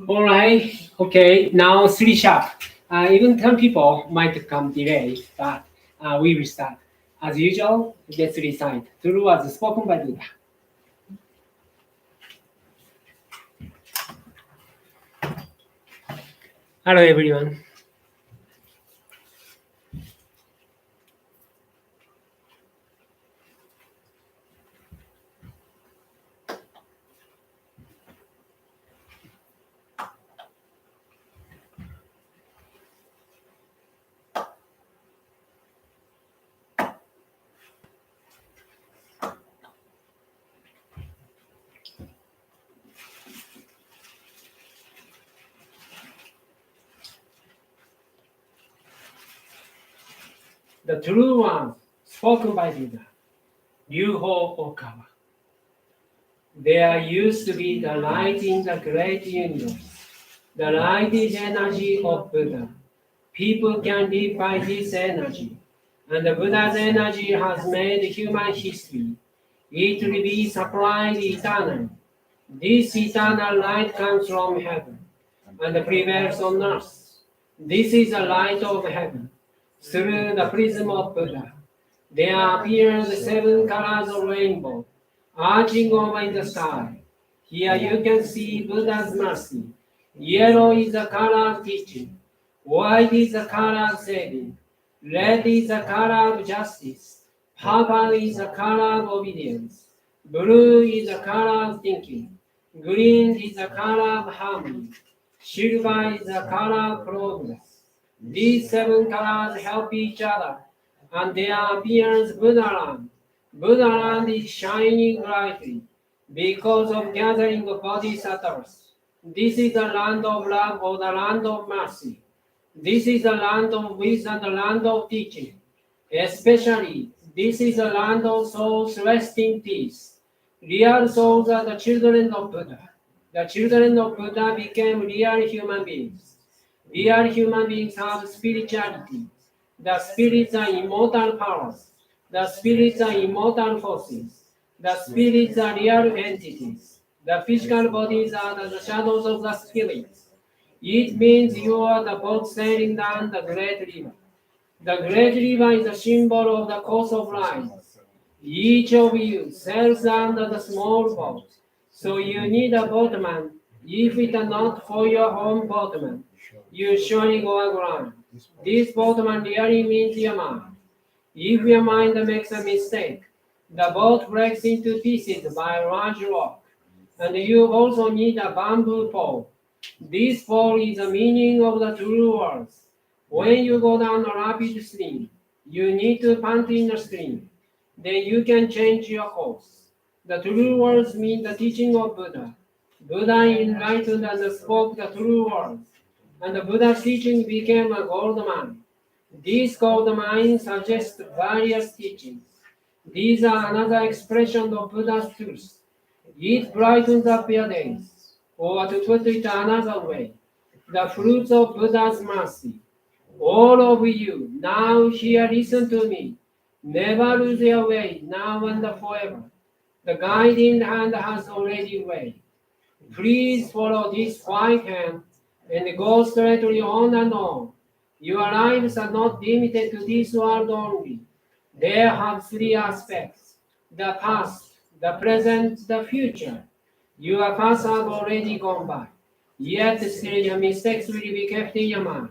All right. Okay. Now 3 sharp. Even 10 people might come delayed, but we will start. As usual, let's recite. True was spoken by Buddha. Hello, everyone. The true one spoken by Buddha. Ryuho Okawa. There used to be the light in the great universe. The light is energy of Buddha. People can live by this energy. And the Buddha's energy has made human history. It will be supplied eternally. This eternal light comes from heaven and prevails on earth. This is the light of heaven. Through the prism of Buddha, there appear the 7 colors of rainbow, arching over in the sky. Here you can see Buddha's mercy. Yellow is the color of teaching. White is the color of saving. Red is the color of justice. Purple is the color of obedience. Blue is the color of thinking. Green is the color of harmony. Silver is the color of progress. These 7 colors help each other, and there appears Buddhaland. Buddhaland is shining brightly because of gathering of bodhisattvas. This is the land of love or the land of mercy. This is the land of wisdom, the land of teaching. Especially, this is the land of souls resting in peace. Real souls are the children of Buddha. The children of Buddha became real human beings. Real human beings have spirituality. The spirits are immortal powers. The spirits are immortal forces. The spirits are real entities. The physical bodies are the shadows of the spirits. It means you are the boat sailing down the great river. The great river is a symbol of the course of life. Each of you sails under the small boat, so you need a boatman. If it is not for your own boatman, you surely go aground. This boatman really means your mind. If your mind makes a mistake, the boat breaks into pieces by a large rock, and you also need a bamboo pole. This pole is the meaning of the true words. When you go down a rapid stream, you need to pant in the stream. Then you can change your course. The true words mean the teaching of Buddha. Buddha enlightened and spoke the true words, and the Buddha's teaching became a gold mine. This gold mine suggests various teachings. These are another expression of Buddha's truth. It brightens up your days. Or to put it another way, the fruits of Buddha's mercy. All of you, now here listen to me. Never lose your way, now and forever. The guiding hand has already waved. Please follow this white hand and go straightly on and on. Your lives are not limited to this world only. They have 3 aspects: the past, the present, the future. Your past has already gone by, yet still your mistakes will be kept in your mind.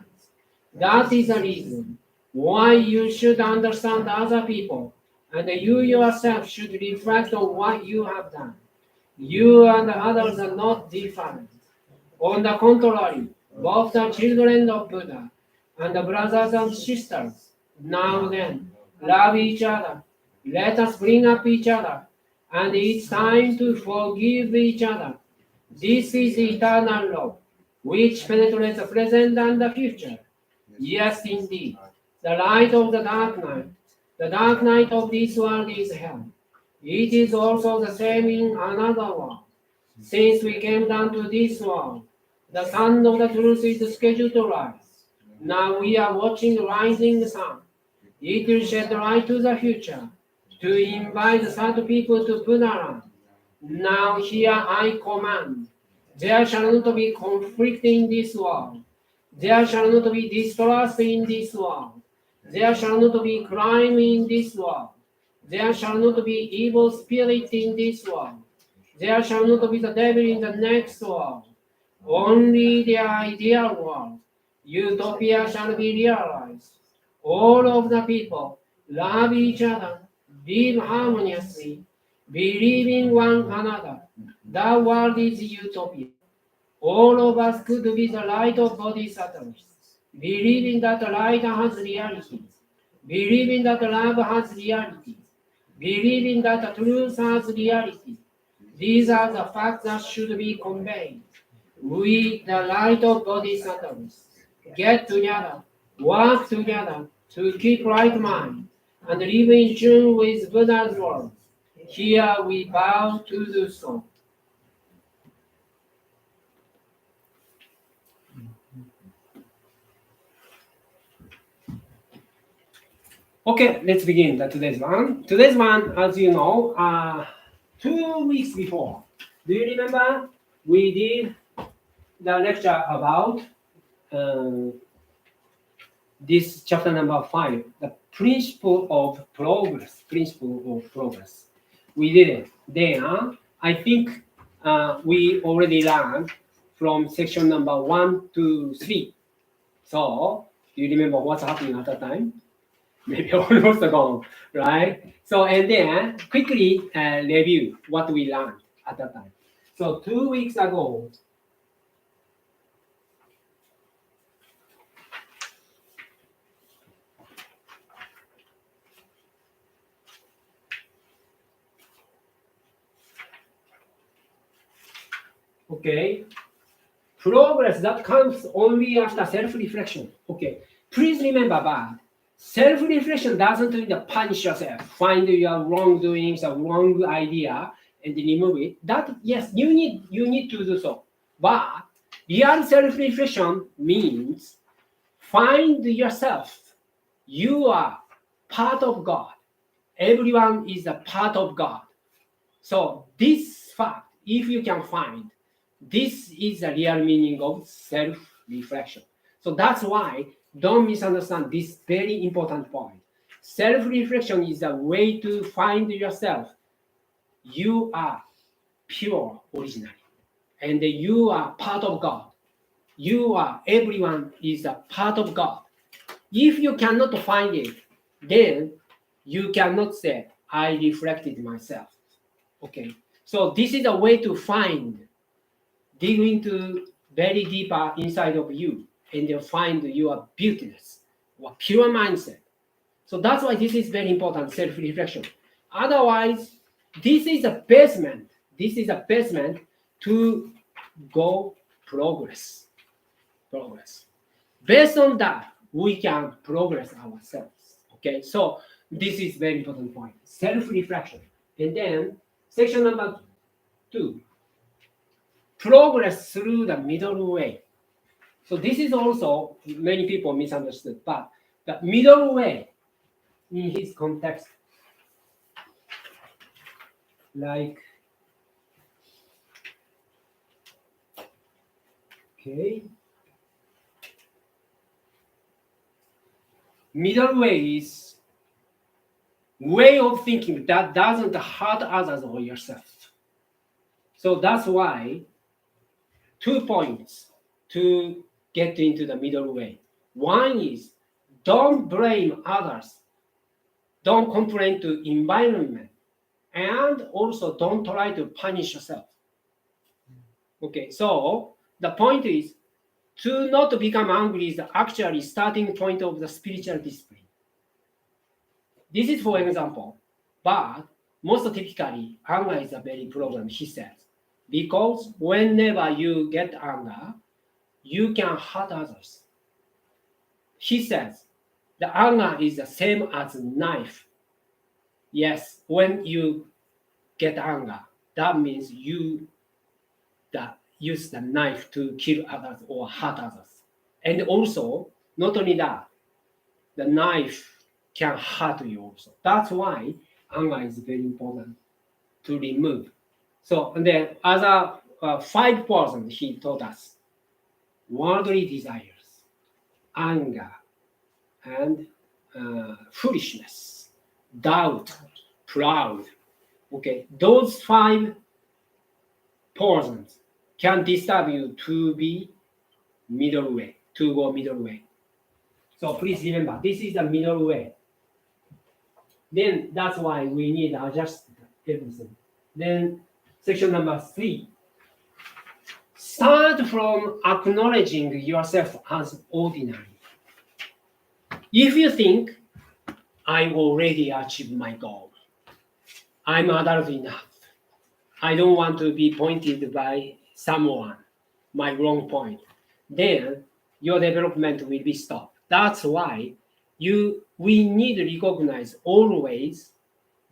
That is the reason why you should understand other people, and you yourself should reflect on what you have done. You and others are not different. On the contrary, both are children of Buddha and the brothers and sisters. Now then, love each other. Let us bring up each other. And it's time to forgive each other. This is eternal love, which penetrates the present and the future. Yes, indeed. The light of the dark night. The dark night of this world is hell. It is also the same in another world. Since we came down to this world, the sun of the truth is scheduled to rise. Now we are watching the rising sun. It will shed light to the future, to invite the sad people to Buddha. Now here I command. There shall not be conflict in this world. There shall not be distrust in this world. There shall not be crime in this world. There shall not be evil spirit in this world. There shall not be the devil in the next world. Only the ideal world, utopia, shall be realized. All of the people love each other, live harmoniously, believe in one another. The world is utopia. All of us could be the light of bodhisattvas, believing that light has reality, believing that love has reality, believing that truth has reality. These are the facts that should be conveyed. We, the light of bodhisattvas, get together, work together to keep right mind and live in tune with Buddha's words. Here we bow to do so. Okay, let's begin today's one. Today's one, as you know, 2 weeks before. Do you remember we did the lecture about this chapter number 5, the principle of progress. Principle of progress. We did it. Then I think we already learned from section number 1 to 3. So, do you remember what's happening at that time? Maybe almost gone, right? So, and then quickly review what we learned at that time. So, 2 weeks ago, okay, progress that comes only after self-reflection. Okay, please remember that self-reflection doesn't mean to punish yourself, find your wrongdoings, a wrong idea, and remove it. That, yes, you need to do so. But real self-reflection means find yourself. You are part of God. Everyone is a part of God. So this fact, if you can find, this is the real meaning of self-reflection. So that's why don't misunderstand this very important point. Self-reflection is a way to find yourself. You are pure originally, and you are part of God. Everyone is a part of God. If you cannot find it, then you cannot say, I reflected myself. Okay, so this is a way to find, dig into very deeper inside of you, and you'll find your beautiness or pure mindset. So that's why this is very important, self-reflection. Otherwise, this is a basement. This is a basement to go progress. Progress. Based on that, we can progress ourselves. Okay, so this is very important point. Self-reflection. And then section number 2. Progress through the middle way. So this is also many people misunderstood, but the middle way in his context, like, okay, middle way is way of thinking that doesn't hurt others or yourself. So that's why 2 points to get into the middle way. One is don't blame others, don't complain to environment, and also don't try to punish yourself. Okay, so the point is to not become angry is actually starting point of the spiritual discipline. This is for example, but most typically anger is a very problem, he says, because whenever you get anger, you can hurt others. He says the anger is the same as a knife. Yes, when you get anger, that means you use the knife to kill others or hurt others. And also, not only that, the knife can hurt you also. That's why anger is very important to remove. So, and then other 5% he taught us. Worldly desires, anger, and foolishness, doubt, proud. Okay, those 5% can disturb you to be middle way, to go middle way. So please remember, this is the middle way. Then that's why we need to adjust everything. Then section number 3. Start from acknowledging yourself as ordinary. If you think, I already achieved my goal, I'm adult enough, I don't want to be pointed by someone, my wrong point, then your development will be stopped. That's why we need to recognize always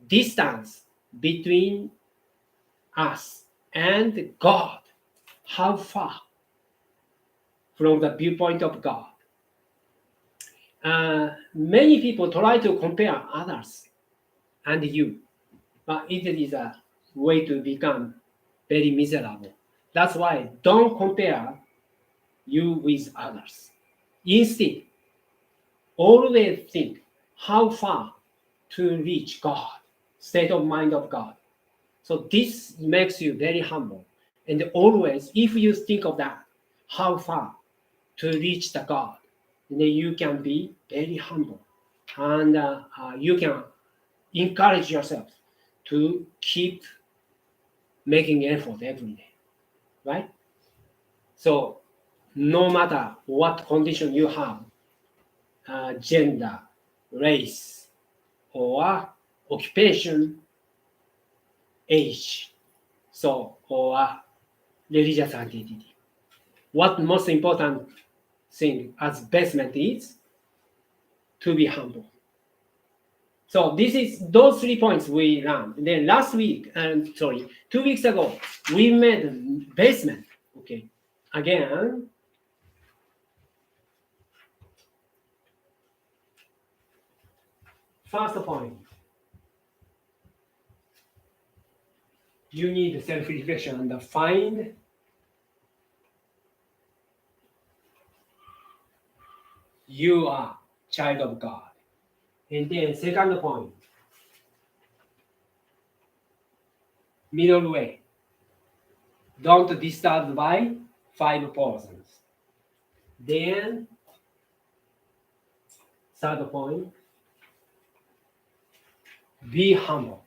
distance between us and God. How far from the viewpoint of God? Many people try to compare others and you, but it is a way to become very miserable. That's why don't compare you with others. Instead, always think how far to reach God, state of mind of God. So this makes you very humble. And always, if you think of that, how far to reach the God, then you can be very humble. And you can encourage yourself to keep making effort every day, right? So no matter what condition you have, gender, race, or occupation, age, so or religious identity. What most important thing as basement is to be humble. So this is those 3 points we learned. Then last week, 2 weeks ago, we made basement. Okay, again. First point, you need self-reflection and find you are child of God. And then second point, middle way. Don't disturb by 5%. Then third point, be humble.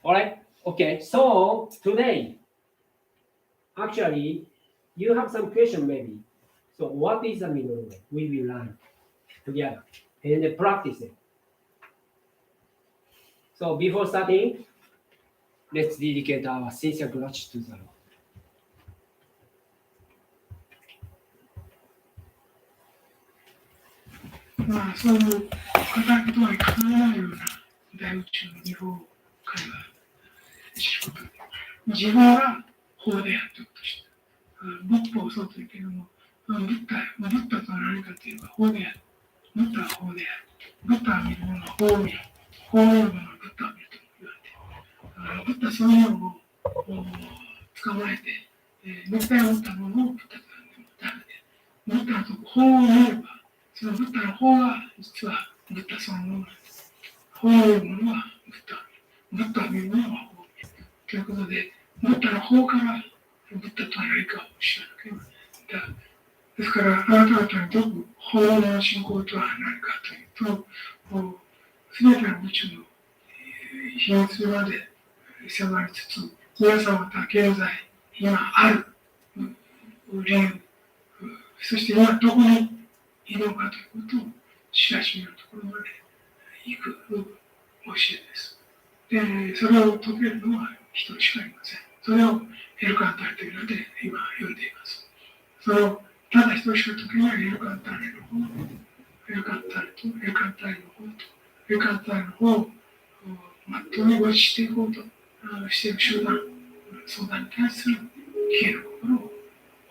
All right? Okay, so today, actually, you have some question maybe. So what is the middle way? We will learn together and practice it. So before starting, let's dedicate our sincere gratitude to the Lord. まあ、そういう固いことは考えないような大宇宙の日本会話すること。自分は法であるということです。仏法をそうと言うけれども、ブッダとは何かというと法である。ブッダは法である。ブッダは見るものは法を見る。法を見るものはブッダを見ると言われている。ブッダそのようを捕まえて、絶対思ったものをブッダと呼んでもダメで、ブッダの法を見れば、そのブッダの法が実はブッダそのものなんです。法を見るものはブッダを見るものは法を見る。ということで、ブッダの法からブッダとは何かを知らなければならない。ですから、あなた方にとく法の信仰とは何かというと、すべての宇宙の秘密まで迫りつつ、皆さんまた現在、今ある理由、そして今どこにいるのかということを知らしめるところまで行く教えです。で、それを解けるのは一人しかいません。それをエルカンタレというので今呼んでいます。それをただ一人しか解けないエルカンタレの方、エルカンタレとエルカンタレの方と、エルカンタレの方をまっとうにごしていこうとしている集団、相談に対する消える心を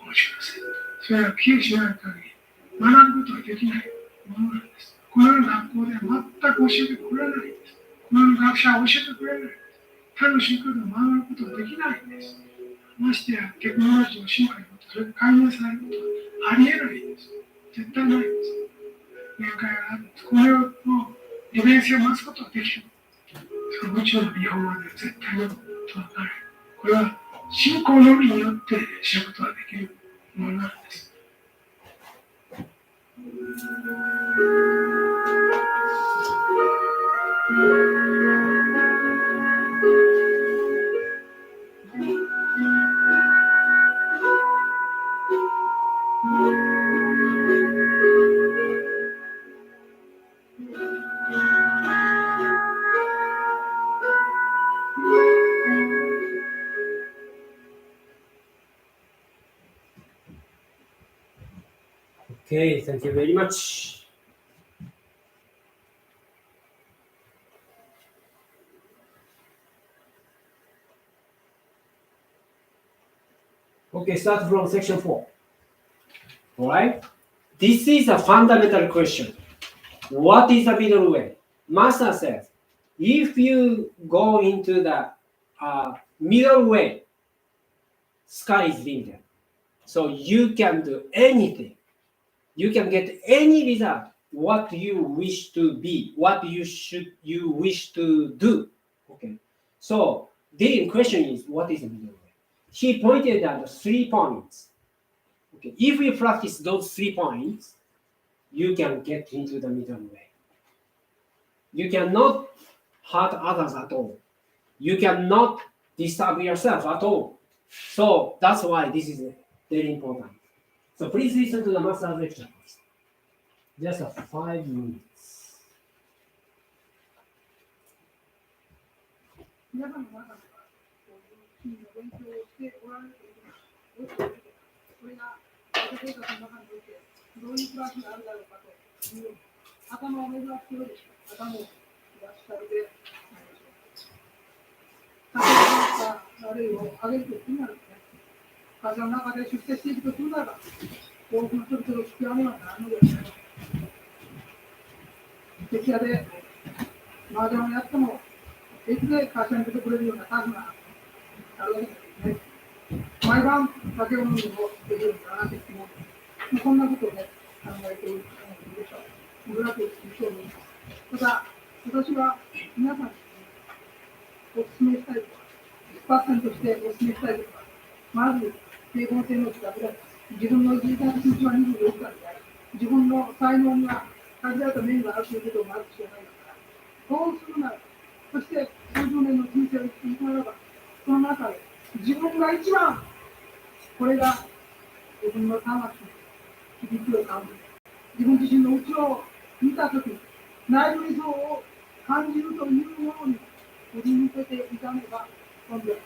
お持ちください。それは消えしない限り学ぶことはできないものなんです。このような学校で全く教えてくれないんです。このような学者は教えてくれないんです。他の宗教で学ぶことはできないんです。ましてやテクノロジーの進化によってそれが解明されることはありえないんです。絶対ないんです。限界があるんです。これの利便性を増すことはできる。その宇宙の理想まで絶対に届かない。これは信仰のみによって知ることができるものなんです。Okay, thank you very much. Okay, start from section 4. Alright? This is a fundamental question. What is the middle way? Master says, if you go into the middle way, sky is limited. So you can do anything. You can get any result, what you wish to be, what you wish to do. Okay. So the question is, what is the middle way? He pointed at 3 points. Okay. If you practice those 3 points, you can get into the middle way. You cannot hurt others at all. You cannot disturb yourself at all. So that's why this is very important. So please listen to the master lecture first. Just 5 minutes. 皆さんの中では、金の勉強をしておられるということが、これが生活の中においてどういうプラスがあるだろうかという頭を目指しておるでしょう。頭を出したりでないでしょう。会社の例を挙げるときになるんですね。会社の中で出世していくときになれば、多くの人々を引き上げはならぬのですね。徹夜で麻雀をやっても、平気で会社に出てくれるような数があるわけですね。毎晩酒を飲んでもできるようにならなくても、こんなことをね、考えているでしょう。無楽一緒に。ただ、私は皆さんにお勧めしたいことは、1%としてお勧めしたいことは、まず、平凡性の自覚で、自分の人間的には24日である。自分の才能には限られた面があるということをまず知らないのから、そうするなら、そして数十年の人生を生きていくならば、その中で自分が一番、これが自分の魂に響きを感じる。自分自身の内を見たとき、内部理想を感じるというように振り向けていかねば本当です。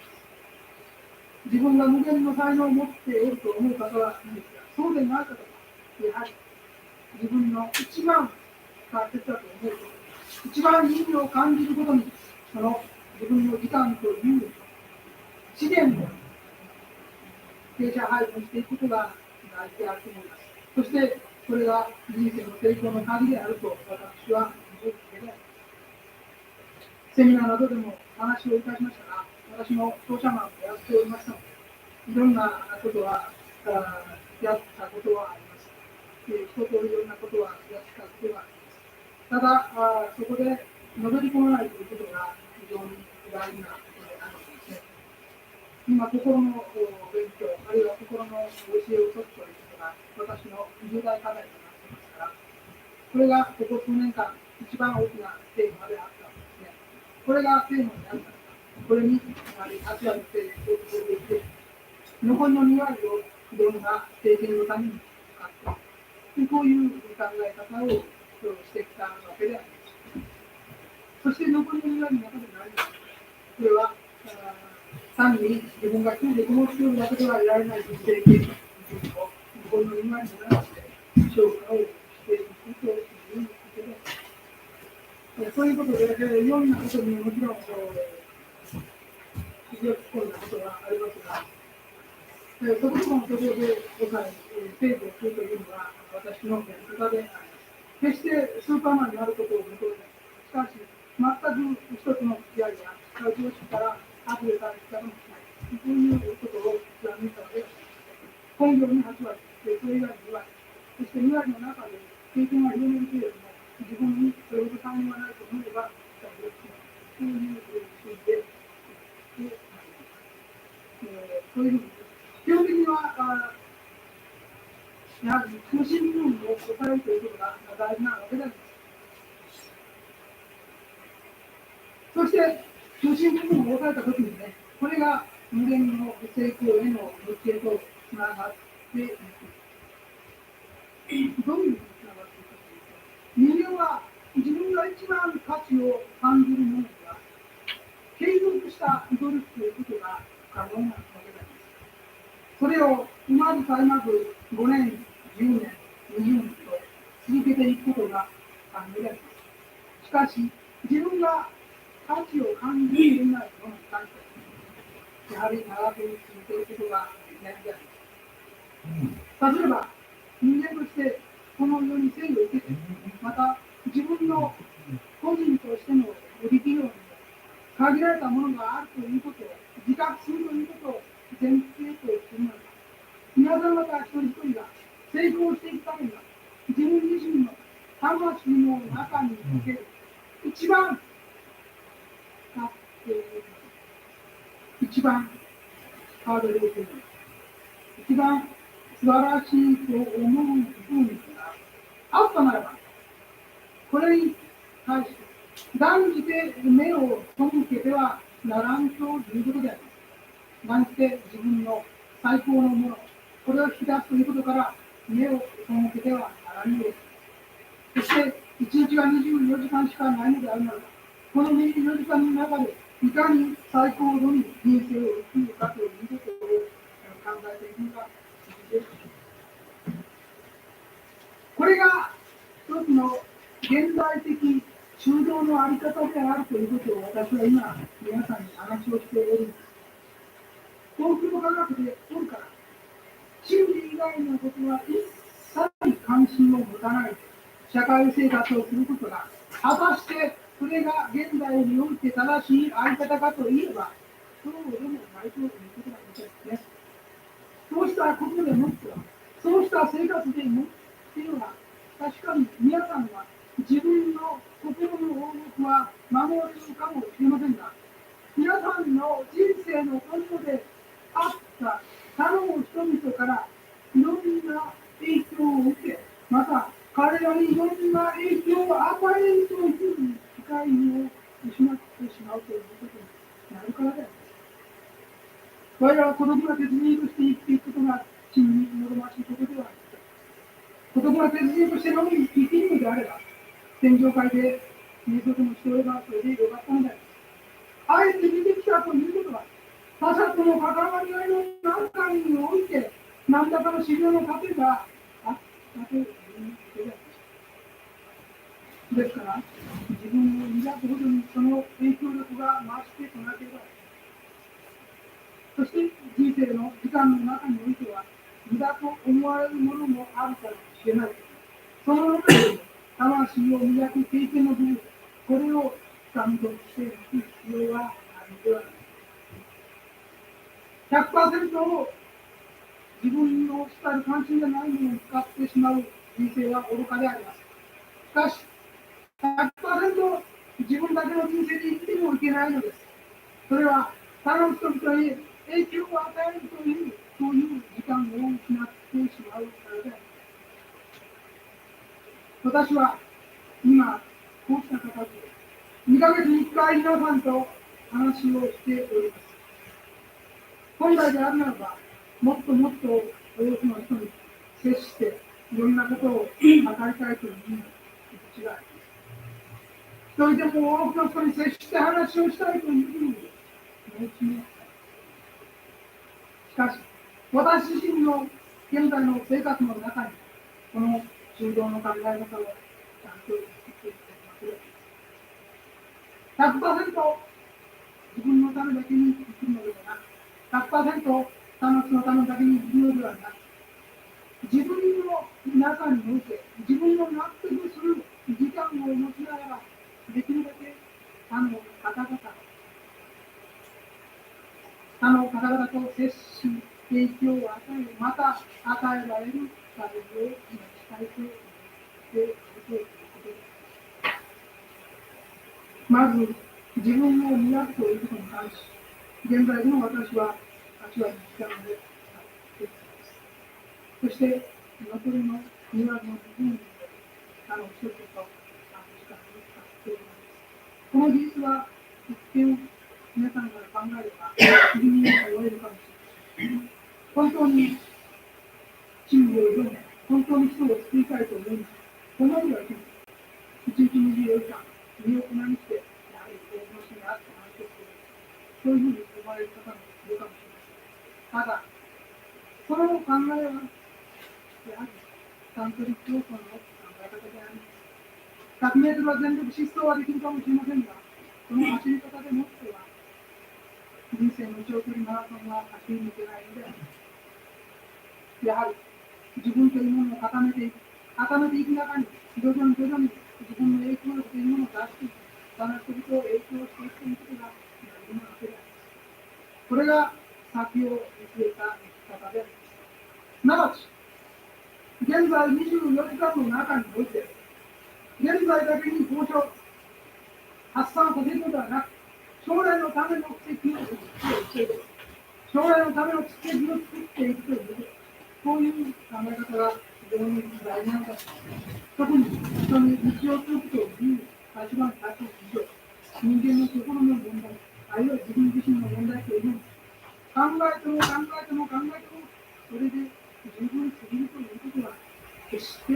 自分が無限の才能を持っていると思う方はいいですが、そうでない方は、やはり自分の一番大切だと思うこと、一番意味を感じることに、その自分の時間という資源を傾斜配分していくことが大事であると思います。そして、これが人生の成功の鍵であると私は思うわけで、セミナーなどでも話をいたしましたが、私も商社マンをやっておりましたので、いろんなことはやったことはあります。一通りいろんなことはやったことがあります。ただ、そこでのめり込まないということが非常に大事なことであるわけですね。今、心の勉強、あるいは心の教えを解くということが私の重大課題となっていますから、これがここ数年間、一番大きなテーマであったわけですね。これがテーマであるから、これに足をつけていって、残りの2割をいろんな経験のために使って、こういう考え方をしてきたわけであります。そして残りの2割の中で何か、これは単に自分が一人でこの作るだけではいられない人生経験を残りの2割の中で消化をしていくということで、そういうことで、いろんなことにもちろん非常に困難なことがありますが、そこのところで抑え、制御するというのが私のやり方であります。決してスーパーマンになることを求めない。しかし、全く一つの付き合いや上司から外れた生き方もしない。そういうことを貫いたわけです。本業に8割、それ以外に2割、そして2割の中で経験は4年けれども、自分にそれほど単位はないと思えば、そういう数字で、そういうふうに、基本的には、やはり中心部分を抑えるということが大事なわけです。そして、中心部分を抑えたときにね、これが無限の成功への道へとつながっていく。どういうふうにつながっていくかというと、人間は自分が一番価値を感じるものが、継続した努力ということが可能なわけです。それをうまく絶えなく5年、10年、20年と続けていくことが可能です。しかし、自分が価値を感じていないものに関して、やはり長く続けることができないのであります。例えば、人間としてこの世に生を受けて、また自分の個人としての力量にも限られたものがあるということを自覚するということを前提とするのです。皆さん方一人一人が成功していくためには、自分自身の魂の中における一番一番ハードルをする、一番素晴らしいと思う部分があったならば、これに対して断じて目を背けてはならんということであります。断じて自分の最高のもの、これを引き出すということから目を背けてはならんのです。そして、1日が24時間しかないのであるならば、この24時間の中でいかに最高度に人生を生きるかということを考えていくのが大事です。これが一つの現代的修道のあり方であるということを私は今、皆さんに話をしております。東京科学でおるから、真理以外のことは一切関心を持たない社会生活をすることが、果たしてそれが現代において正しいあり方かといえば、そうでもないということなんですね。そうしたことでもっては、そうした生活でもっていうのは、確かに皆さんは自分の心の王国は守れるかもしれませんが、皆さんの人生の今後であった他の人々からいろんな影響を受け、また彼らにいろんな影響を与えるという機会を失ってしまうということになるからであります。我々は孤独な鉄人として生きていくことが真に望ましいことではありません。孤独な鉄人としてのみ生きるのであれば、天上界で瞑想もしておればそれでよかったのであります。あえて出てきたということは、他者との関わり合いの中において、何らかの修行の糧があったということであります。ですから、自分を磨くほどにその影響力が増してこなければ。そして人生の時間の中においては、無駄と思われるものもあるかもしれない。その中で、魂を磨く経験の部分、これを掴み取っていく必要があるのではないか。100% を自分の主たる関心がないものに使ってしまう人生は愚かであります。しかし、100% 自分だけの人生で生きてもいけないのです。それは他の人々に影響を与えるという、そういう時間を失ってしまうからであります。私は今、こうした形で、2ヶ月に1回皆さんと話をしております。本来であるならば、もっともっと多くの人に接して、いろんなことを語りたいという気持ちがあります。一人でも多くの人に接して話をしたいというふうに思います。しかし、私自身の現在の生活の中に、この修道の考え方をちゃんと作っていってます。100% 自分のためだけに生きるのではなく、100% 他の人のためだけに生きるのではなく、自分の中において、自分の納得する時間を持ちながら、できるだけ他の方々、他の方々と接し、影響を与え、また与えられる対応をしたいと思っているということです。まず、自分を磨くということに関し、現在でも私は8割時間で使っています。そして、残りの2割の部分で、一つと時間を使っています。この技術は、一見、皆さんから考えれば、不気味に思えるかもしれません。本当に真理を読め、本当に人を救いたいと思います。このようには1日24時間、身を粉にして、やはり大の死にあって話をする。そういうふうに思われる方もいるかもしれません。ただ、この考えは、やはり、サントリック教祖の考え方であります。100メートルは全力疾走はできるかもしれませんが、その走り方でもっては、人生の長距離マラソンは走り抜けないのであります。やはり、自分というものを固めていく中に、徐々に自分の影響力というものを出していく、他の人々を影響していくということが大事なわけであります。これが先を見据えた生き方であります。すなわち、現在24時間の中において、現在だけに交渉、発散させるのではなく、将来のための奇跡をしていく、将来のための奇跡を作っていくということ、こういう考え方が非常に大事なのだ。特に人に日常することを言う立場に立つ以上、人間の心の問題、あるいは自分自身の問題というのを考えても、それで十分すぎるということは決して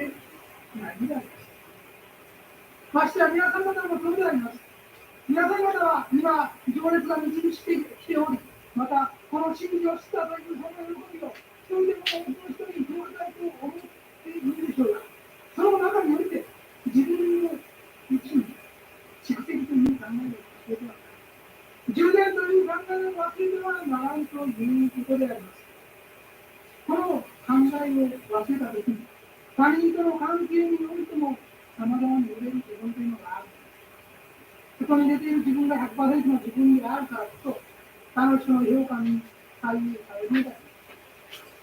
ないのであります。ましてや皆さん方もそうであります。皆さん方は今、情熱が満ち満ちてきており、また、この真理を知ったというその喜びを、一人でも多くの人に広げたいと思っているでしょうが、その中において、自分のうちに蓄積という考えを忘れてはならない。充電という考えを忘れてはならんということであります。この考えを忘れたときに、他人との関係においても、様々に揺れる自分というのがある。そこに出ている自分が 100% の自分であるからこそ、他の人の評価に左右されるのだ。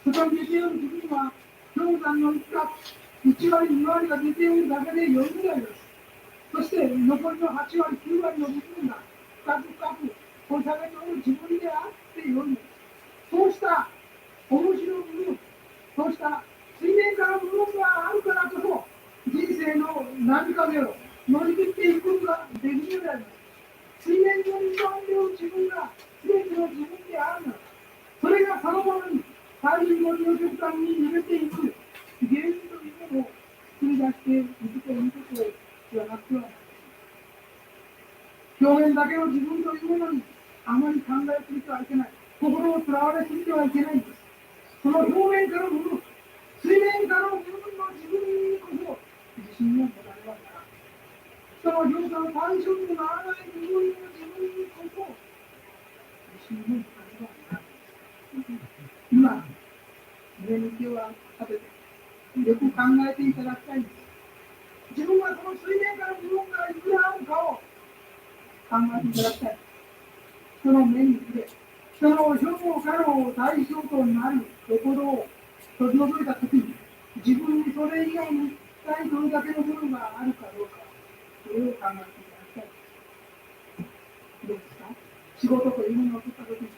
そこに出ている自分は、氷山の1割、2割が出ているだけで良いのであります。そして、残りの8割、9割の部分が深く掘り下げておる自分であって良いのです。そうした面白い部分、そうした水面下の部分があるからこそ、人生の波風を乗り切っていくことができるのであります。水面上に浮かんでいる自分が全ての自分であるのだ。それがそのものに太陽の極端に揺れていく原因というものを作り出していくということを言わなくてはなりません。表面だけの自分というものにあまり考えすぎてはいけない。心をとらわれすぎてはいけないんです。その表面からの部分、水面からの部分の自分にこそ自信を持たねばならない。人の評価の対象にならない部分の自分にこそ自信を持たねばならない。今、上に手を立てて、よく考えていただきたいんです。自分はこの水面から自分がいくらあるかを考えていただきたい。人の目に触れ、人の評価の対象となるところを取り除いたときに、自分にそれ以外に一体どれだけのものがあるかどうか、それを考えていただきたい。どうですか？仕事というものを取ったときに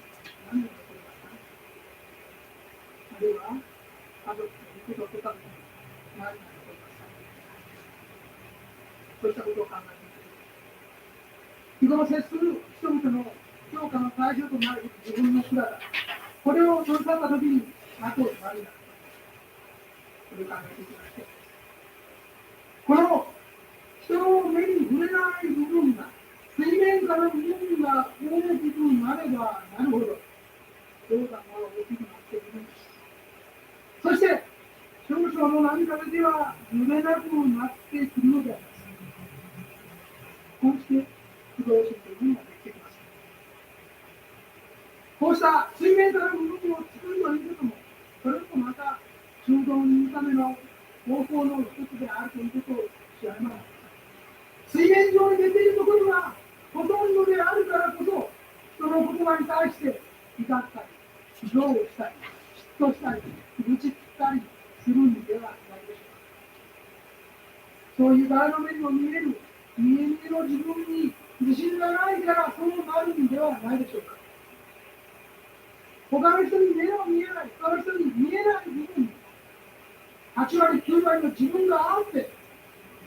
何を取りますか？あるいは家族ということを取ったときに何を取りますか？そういったことを考えていただきたい。日頃接する人々の評価の対象となる自分の姿、これを取り去ったときに、あと何だ？それを考えていただきたい。この人の目に触れない部分が、水面下の部分が大きくなればなるほど、氷山は大きくなっているんです。そして、少々の波風では揺れなくなってくるのであります。こうして、不動心というものができてきます。こうした水面下の部分を作るということも、それもまた、中道にいるための方法の一つであるということを知らねばなりません。水面上に出ているところがほとんどであるからこそ、人の言葉に対して怒ったり、憎悪したり、嫉妬したり、愚痴ったりするんではないでしょうか。そういう誰の目にも見える、見え見えの自分に自信がないからそうなるんではないでしょうか。他の人に目の見えない、他の人に見えない部分に8割、9割の自分があって、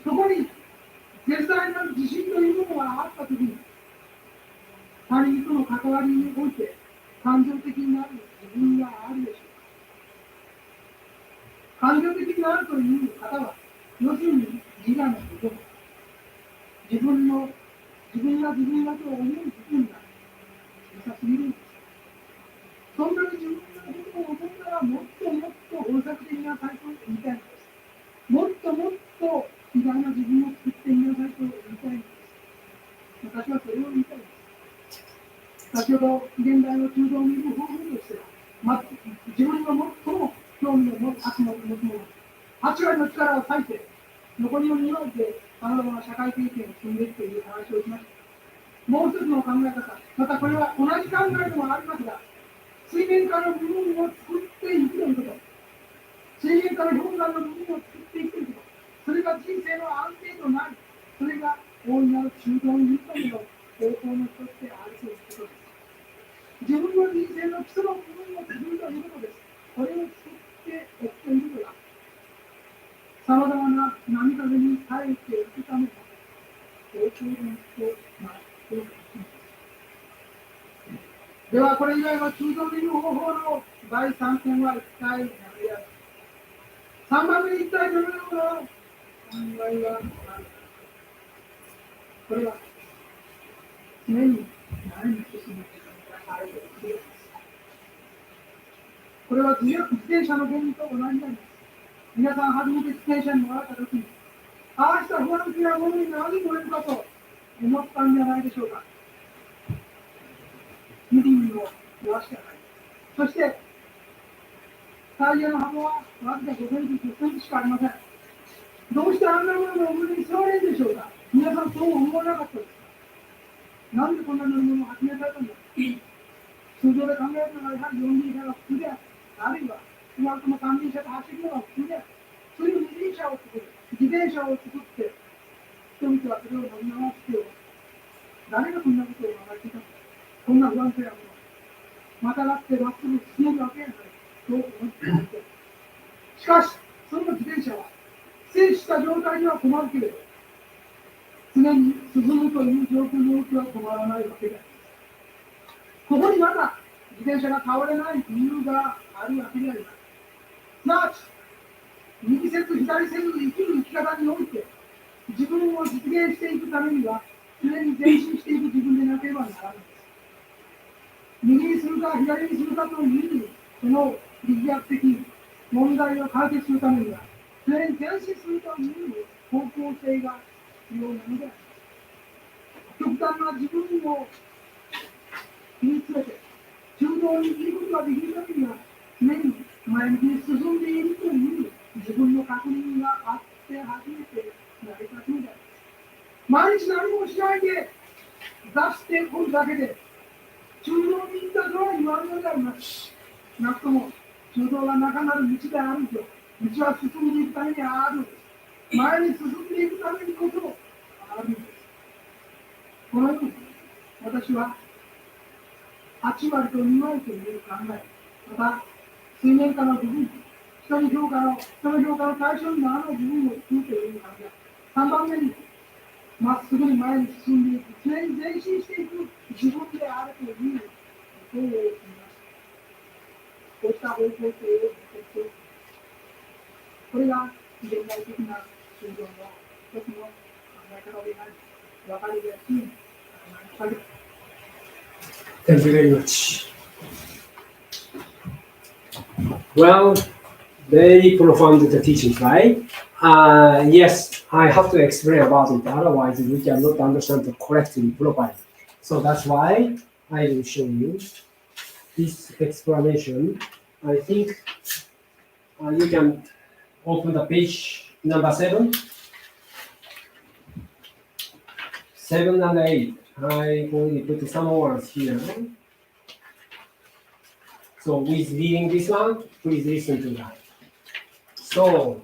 そこに絶大なる自信というものがあったときに、他人との関わりにおいて感情的になる自分があるでしょうか。感情的になるという方は、要するに自我の部分、自分がと思う部分が小さすぎるんです。そんなに自分のことを思ったら、もっともっと大作的なサイトを言いたいのです。もっともっと偉大な自分を作ってみなさいと言いたいのです。私はそれを言いたいです。先ほど現代の中道を見る方法としては、自分が最も興味を持つもの、8割の力を割いて、残りの2割でさまざまな社会経験を積んでいくという話をしました。もう一つの考え方、またこれは同じ考えでもありますが、水面下の部分を作っていくということ、水面下の氷山の部分を作っていくということ、それが人生の安定となり、それが大いなる中道にいるための方法の一つであるということです。自分の人生の基礎の部分を作るということです。これを作っておくということが、さまざまな波風に耐えていくための方法論となっています。では、これ以外は中道でいう方法の第3点は一体何である？3番目に一体どのような考えがある？これは常に前に進む時間があるということです。これは自転車の原理と同じなんです。皆さん初めて自転車に乗られたときに、ああした不安定なものになぜ乗れるかと思ったんじゃないでしょうか。二輪を壊してない。そして、タイヤの幅はわずか5センチ、10センチしかありません。どうしてあんなものの上に座れるんでしょうか。皆さんそう思わなかったですか。なんでこんな乗り物を始められたんだ。通常で考えるのはやはり四輪車が普通である。あるいは、今とも三輪車で走るのが普通である。そういう二輪車を作る。自転車を作って、人々はそれを乗り回すよ。誰がそんなことを考えていたのか。こんな不安定なもの。またがってまっすぐ進めるわけがない。と思っています。しかし、その自転車は、静止した状態には困るけれど、常に進むという状況においては止まらないわけです。ここにまた自転車が倒れない理由があるわけであります。すなわち、右せず左せず生きる生き方において、自分を実現していくためには、常に前進していく自分でなければならないんです。右にするか左にするかという、その力学的問題を解決するためには、常に前進するという方向性が必要なのであります。極端な自分を身につけて、中道にいることができるためには、常に前向きに進んでいるという自分の確認があって初めて成り立つのであります。毎日何もしないで出しておるだけで、中道に行ったとは言わんのであります。なくとも、中道が中なる道であると、道は進んでいくためにある。前に進んでいくためにこそあるんです。このように、私は8割と2割という考え、また、水面下の部分、人の評価の対象になる部分を作るという考え、3番目に、まっすぐに前に進んでいく、常に前進していく自分であるということを言います。こうした方向性を持っていく、これが現代的な中道の一つの考え方であり、分かりやすい考え方です。Thank you very much. Well, very profound the teaching, right? Yes, I have to explain about it. Otherwise, we cannot understand it correctly properly. So that's why I will show you this explanation. I think you can open the page number 7. 7 and 8. I already put some words here. So with reading this one, please listen to that. So,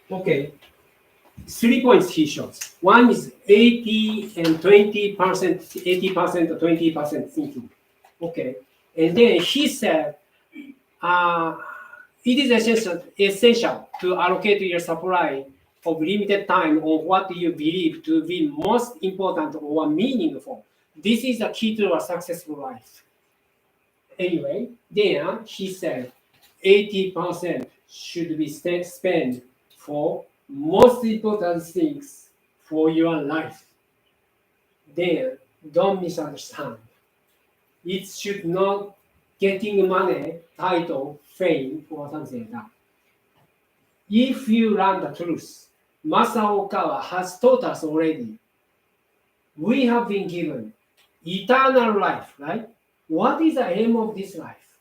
okay, 3 points he shows. One is 80 and 20%, 80% or 20% thinking. Okay, and then he said, it is essential to allocate your supply of limited time on what you believe to be most important or meaningful. This is the key to a successful life. Anyway, then he said 80% should be spent for most important things for your life. Then don't misunderstand. It should not getting money, title, fame, or something like that. If you learn the truth, Master Okawa has taught us already. We have been given eternal life, right? What is the aim of this life?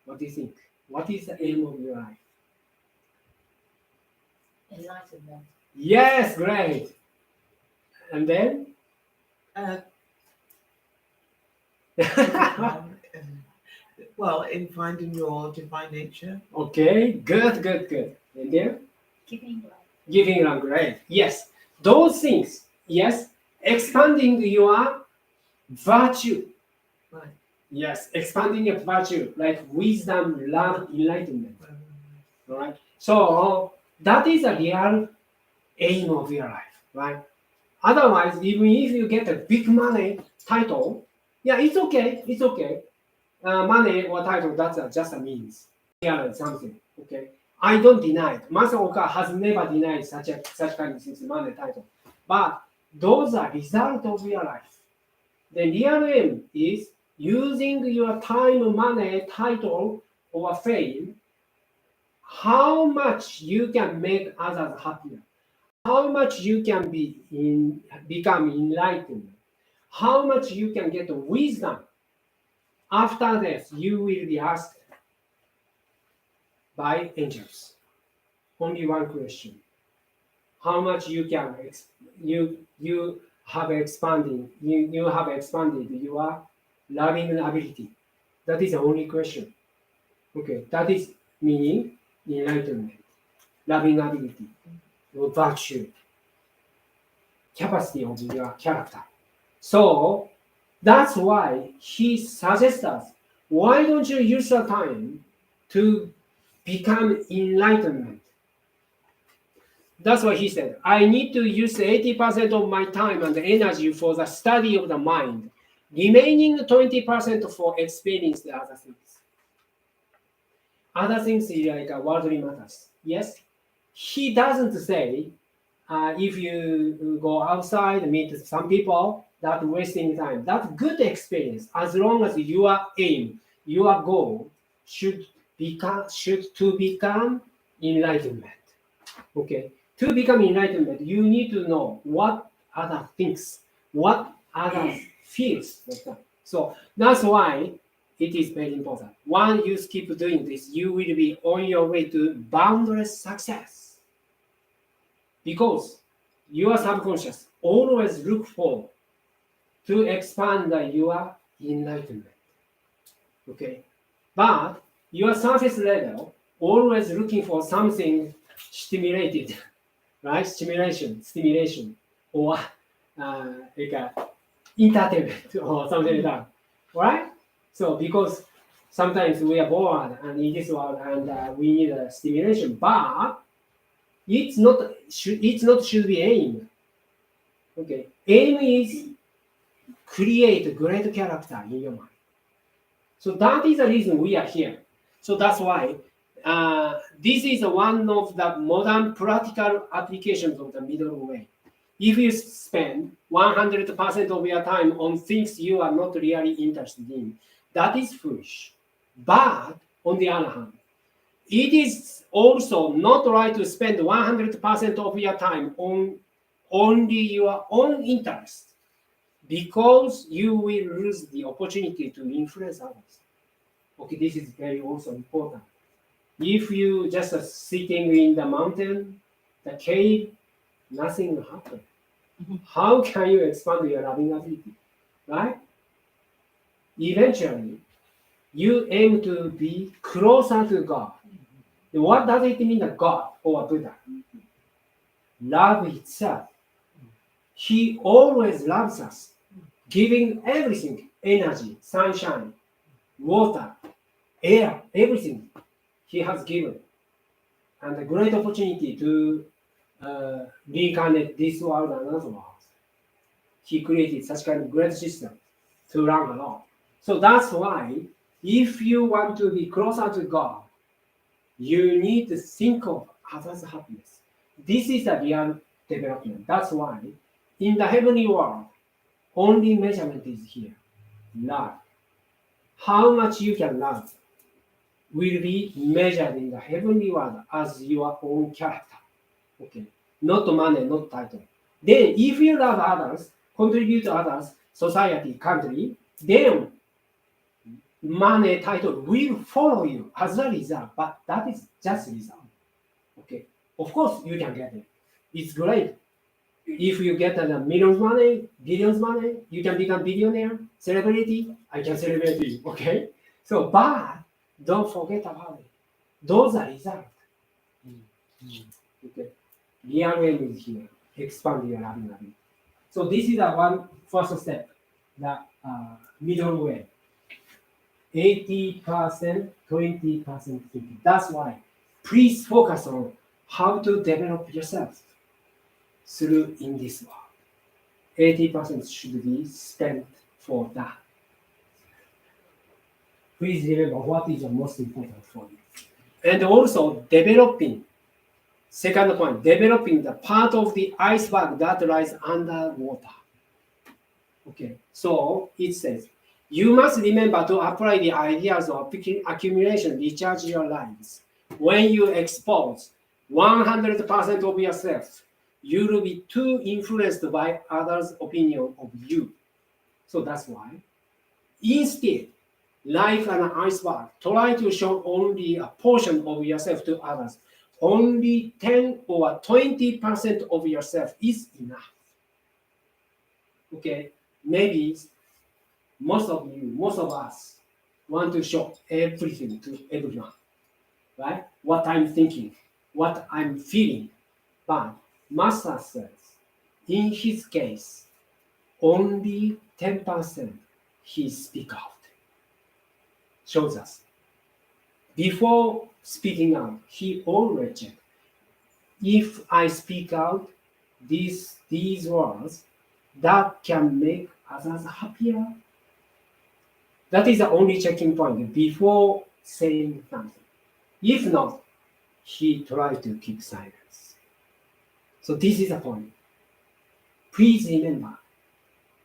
What do you think? What is the aim of your life? Enlightenment. Yes, great. And then? Well, in finding your divine nature. Okay, good. And then? Giving life. Giving love, great. Yes, those things. Yes, expanding your virtue. Right. Yes, expanding your virtue, like wisdom, love, enlightenment. All right. So that is a real aim of your life, right? Otherwise, even if you get a big money title, yeah, it's okay. It's okay. Money or title, that's just a means. Yeah, something. Okay. I don't deny it. Master Oka has never denied such kind of things, money title. But those are result of your life. The real aim is using your time, money, title, or fame, how much you can make others happier, how much you can become enlightened, how much you can get wisdom. After this, you will be asked by angels. Only one question: how much you can you have expanded your loving ability. That is the only question. Okay, that is meaning enlightenment, loving ability, your virtue, capacity of your character. So that's why he suggests us, why don't you use your time to become enlightenment? That's what he said. I need to use 80% of my time and energy for the study of the mind, remaining 20% for experience the other things. Other things is like worldly matters. Yes, he doesn't say if you go outside meet some people that wasting time. That's good experience as long as your aim, your goal should become enlightenment. Okay, to become enlightenment, you need to know what other things, what other feels like that. So that's why it is very important. Once you keep doing this, you will be on your way to boundless success. Because your subconscious always look for to expand your enlightenment. Okay, but your surface level always looking for something stimulated, right? Stimulation, or like entertainment or something like that, right? So because sometimes we are bored and in this world and we need a stimulation, but it's not should be aim. Okay, aim is create a great character in your mind. So that is the reason we are here. So that's why this is one of the modern practical applications of the middle way. If you spend 100% of your time on things you are not really interested in, that is foolish. But on the other hand, it is also not right to spend 100% of your time on only your own interest, because you will lose the opportunity to influence others. Okay, this is very also important. If you just sitting in the mountain, the cave, nothing will happen. How can you expand your loving ability? right? Eventually, you aim to be closer to God. What does it mean, a God or a Buddha? Love itself. He always loves us, giving everything, energy, sunshine, water, air, everything he has given. And a great opportunity to reincarnate this world and another world. He created such kind of great system to run along. So that's why if you want to be closer to God, you need to think of others' happiness. This is a real development. That's why in the heavenly world, only measurement is here. Love. How much you can love will be measured in the heavenly world as your own character. Okay. Not money, not title. Then if you love others, contribute to others, society, country, then money, title will follow you as a result. But that is just result. Okay. Of course you can get it. It's great. If you get a millions money, billions money, you can become billionaire, celebrity. I can celebrate you. Okay. So, but don't forget about it. Those are results. Okay. Real aim is here. Expand your loving a bit. So this is the one first step. The middle way. 80%, 20% thinking. That's why. Please focus on how to develop yourself through in this world. 80% should be spent for that. Please remember what is the most important for you. And also developing, second point, developing the part of the iceberg that lies underwater. Okay, so it says, you must remember to apply the ideas of accumulation, recharge your lives. When you expose 100% of yourself, you will be too influenced by others' opinion of you. So that's why, instead, like an iceberg, try to show only a portion of yourself to others. Only 10 or 20% of yourself is enough. Okay, maybe most of you, most of us want to show everything to everyone, right? What I'm thinking, what I'm feeling. But Master says, in his case, only 10% he speak out. Shows us. Before speaking out, he already checked. If I speak out these words, that can make others happier. That is the only checking point before saying something. If not, he tried to keep silence. So this is the point. Please remember,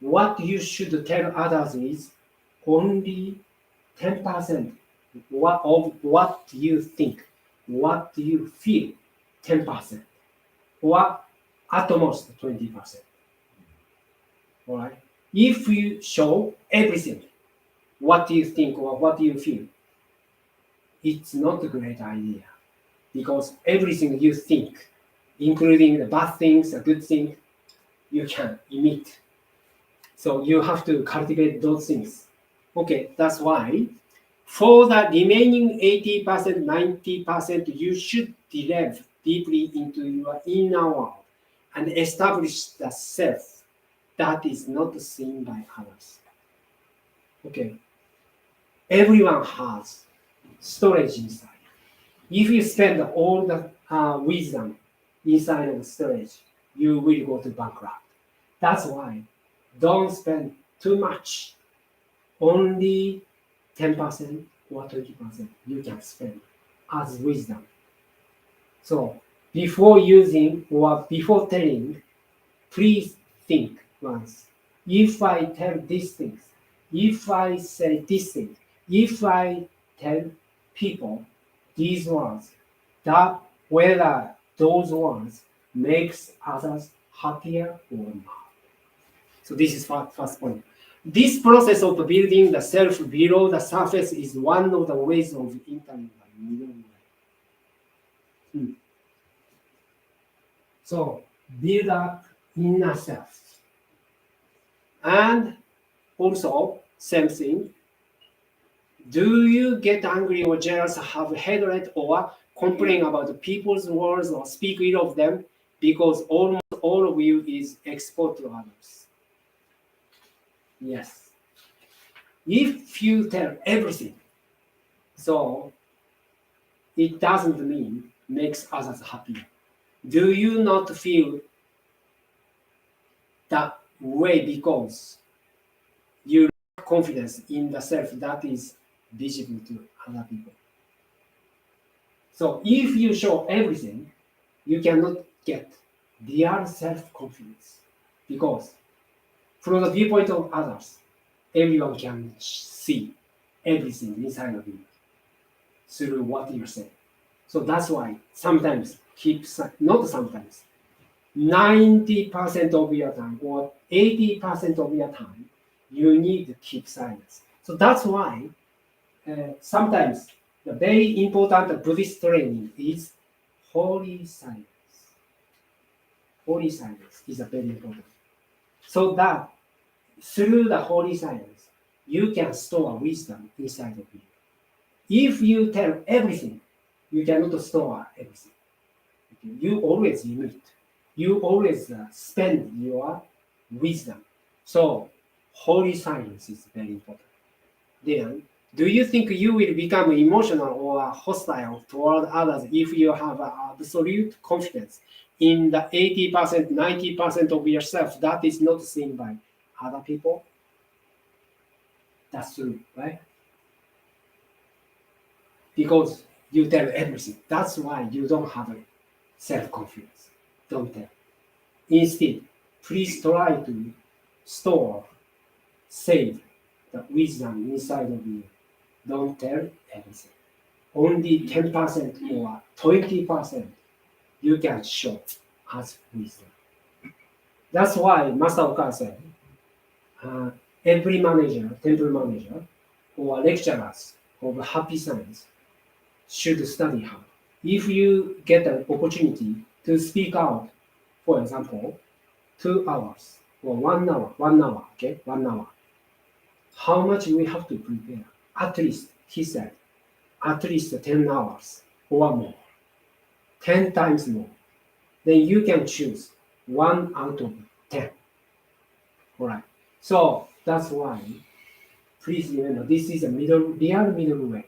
what you should tell others is only 10% of what you think, what you feel, 10%, or at most 20%. All right. If you show everything, what you think or what you feel, it's not a great idea, because everything you think, including the bad things, the good things, you can emit. So you have to cultivate those things. Okay, that's why for the remaining 80%, 90%, you should delve deeply into your inner world and establish the self that is not seen by others. Okay, everyone has storage inside. If you spend all the wisdom inside of the storage, you will go to bankrupt. That's why don't spend too much. Only 10% or 20% you can spend as wisdom. So before using or before telling, please think once. If I tell these things, if I say this thing, if I tell people these words, that whether those words makes others happier or not. So this is first point. This process of building the self below the surface is one of the ways of entering the middle way. So build up inner self. And also same thing. Do you get angry or jealous, have hatred, or complain about people's words or speak ill of them because almost all of you is exposed to others? Yes. If you tell everything, so it doesn't mean makes others happy. Do you not feel that way because you lack confidence in the self that is visible to other people? So if you show everything, you cannot get real self-confidence because from the viewpoint of others, everyone can see everything inside of you through what you say. So that's why sometimes not sometimes, 90% of your time or 80% of your time, you need to keep silence. So that's why sometimes the very important Buddhist training is holy silence. Holy silence is a very important. So that through the holy silence, you can store wisdom inside of you. If you tell everything, you cannot store everything. Okay? You always limit. You always spend your wisdom. So holy silence is very important. Then, do you think you will become emotional or hostile toward others if you have absolute confidence in the 80%, 90% of yourself that is not seen by other people? That's true, right? Because you tell everything. That's why you don't have self-confidence. Don't tell. Instead, please try to store, save the wisdom inside of you. Don't tell everything. Only 10% or 20% you can show as wisdom. That's why Master Oka said, every manager, temple manager, or lecturers of happy science should study hard. If you get an opportunity to speak out, for example, 2 hours or 1 hour, okay, 1 hour, how much we have to prepare? At least, he said, at least 10 hours or more, 10 times more. Then you can choose 1 out of 10. All right. So that's why, please remember, this is a real middle way.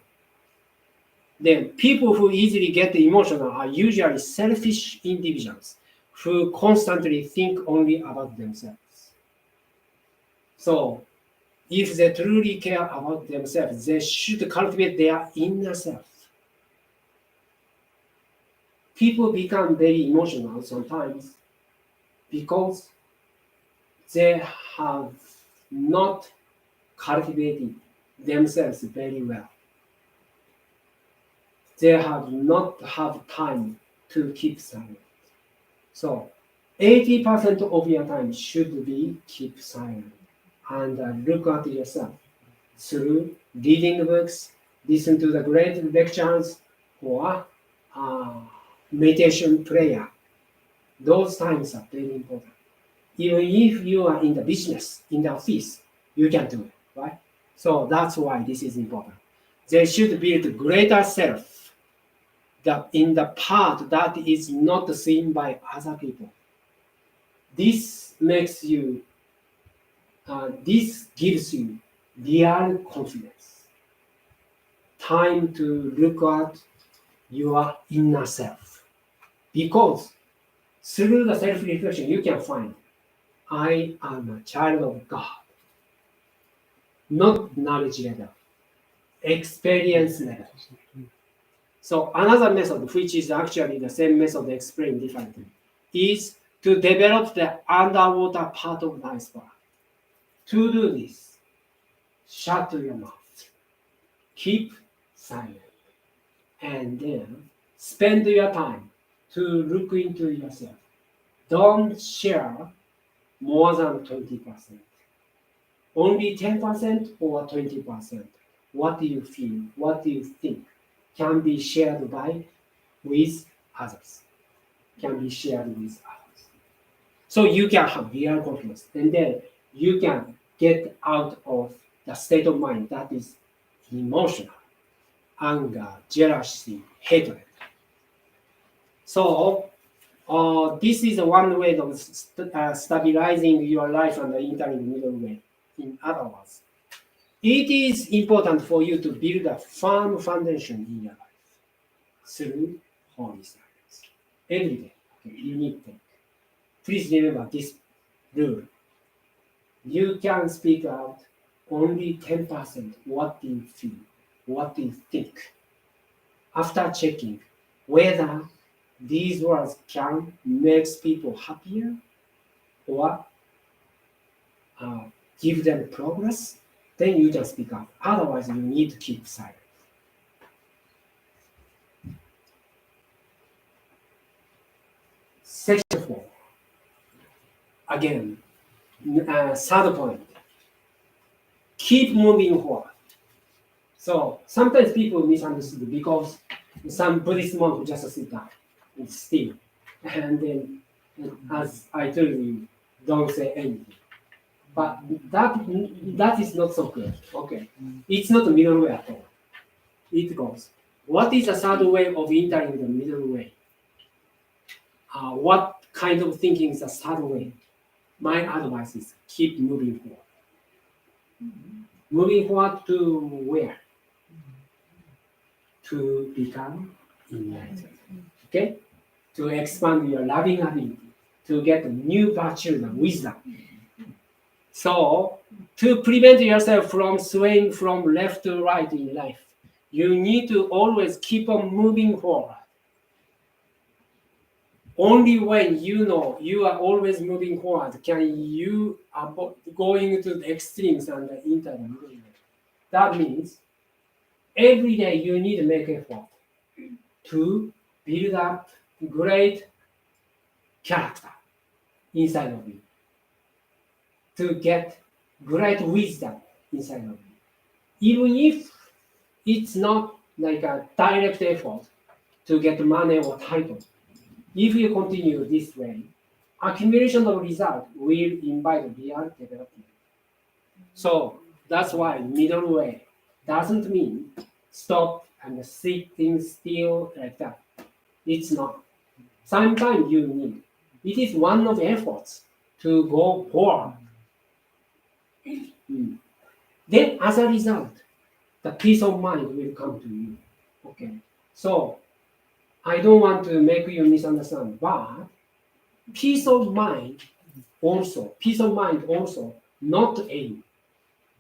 Then people who easily get emotional are usually selfish individuals who constantly think only about themselves. So if they truly care about themselves, they should cultivate their inner self. People become very emotional sometimes because they have not cultivated themselves very well. They have not had time to keep silent. So 80% of your time should be keep silent and look at yourself through reading books, listen to the great lectures, or meditation prayer. Those times are very important. Even if you are in the business, in the office, you can do it, right? So that's why this is important. They should build greater self that in the part that is not seen by other people. This makes you, this gives you real confidence. Time to look at your inner self. Because through the self-reflection, you can find, I am a child of God. Not knowledge level, experience level. So another method, which is actually the same method explained differently, is to develop the underwater part of the iceberg. To do this, shut your mouth, keep silent, and then spend your time to look into yourself. Don't share more than 20%. Only 10% or 20%. What do you feel? What do you think can be shared with others? Can be shared with others. So you can have real confidence, and then you can get out of the state of mind that is emotional, anger, jealousy, hatred. So this is one way of stabilizing your life and entering the middle way. In other words, it is important for you to build a firm foundation in your life through holy silence. Every day, okay, you need to. Please remember this rule. You can speak out only 10% what you feel, what you think. After checking whether these words can make people happier or give them progress, then you can speak up. Otherwise, you need to keep silent. Section 4. Again, third point. Keep moving forward. So sometimes people misunderstood because some Buddhist monk just sit down and still. And then, as I told you, don't say anything. But that is not so good. Okay. It's not the middle way at all. It goes. What is the third way of entering the middle way? What kind of thinking is the third way? My advice is keep moving forward. Moving forward to where? To become enlightened. Okay? To expand your loving ability, to get new virtue and wisdom. So, to prevent yourself from swaying from left to right in life, you need to always keep on moving forward. Only when you know you are always moving forward can you avoid going to the extremes and enter the middle way. That means every day you need to make effort to build up great character inside of you, to get great wisdom inside of you. Even if it's not like a direct effort to get money or title, if you continue this way, accumulation of result will invite real development. So that's why middle way doesn't mean stop and sitting still like that. It's not. Sometimes you need. It is one of the efforts to go forward. Then as a result, the peace of mind will come to you. Okay. So I don't want to make you misunderstand, but peace of mind also, not aim.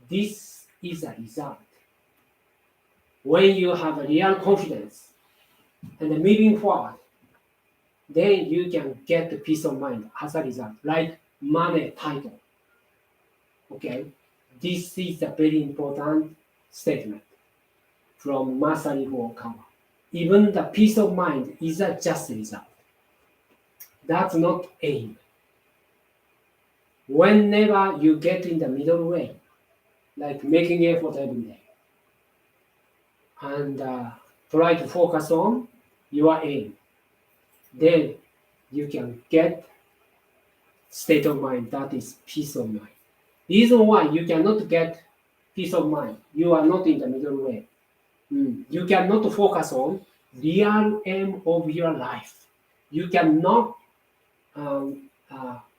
This is a result. When you have a real confidence and moving forward, then you can get the peace of mind as a result, like money title. Okay, this is a very important statement from Masaru Okawa. Even the peace of mind is a just result. That's not aim. Whenever you get in the middle way, like making effort every day, and try to focus on your aim, then you can get state of mind that is peace of mind. Reason why you cannot get peace of mind, you are not in the middle way. You cannot focus on real aim of your life. You cannot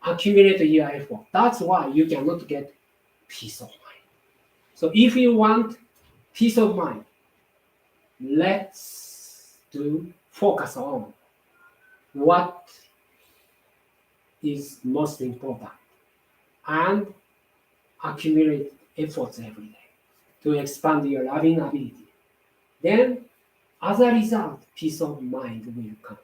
accumulate your effort. That's why you cannot get peace of mind. So if you want peace of mind, let's focus on what is most important and accumulate efforts every day to expand your loving ability. Then, as a result, peace of mind will come.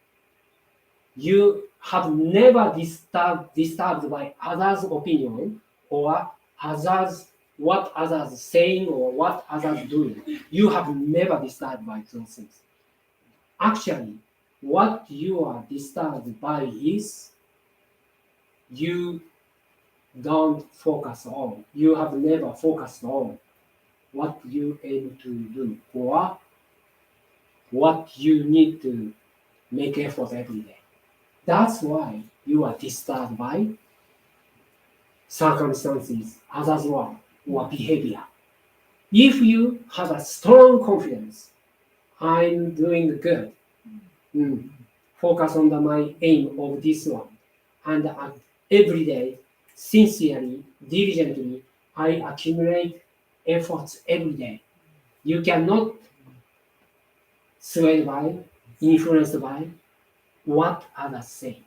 You have never disturbed by others' opinion or what others saying or what others doing. You have never disturbed by those things. Actually, what you are disturbed by is you don't focus on. You have never focused on what you aim to do or what you need to make effort every day. That's why you are disturbed by circumstances, others' work, or behavior. If you have a strong confidence, I'm doing good. Focus on my aim of this one. And every day, sincerely, diligently, I accumulate efforts every day. You cannot swayed by, influenced by what others say.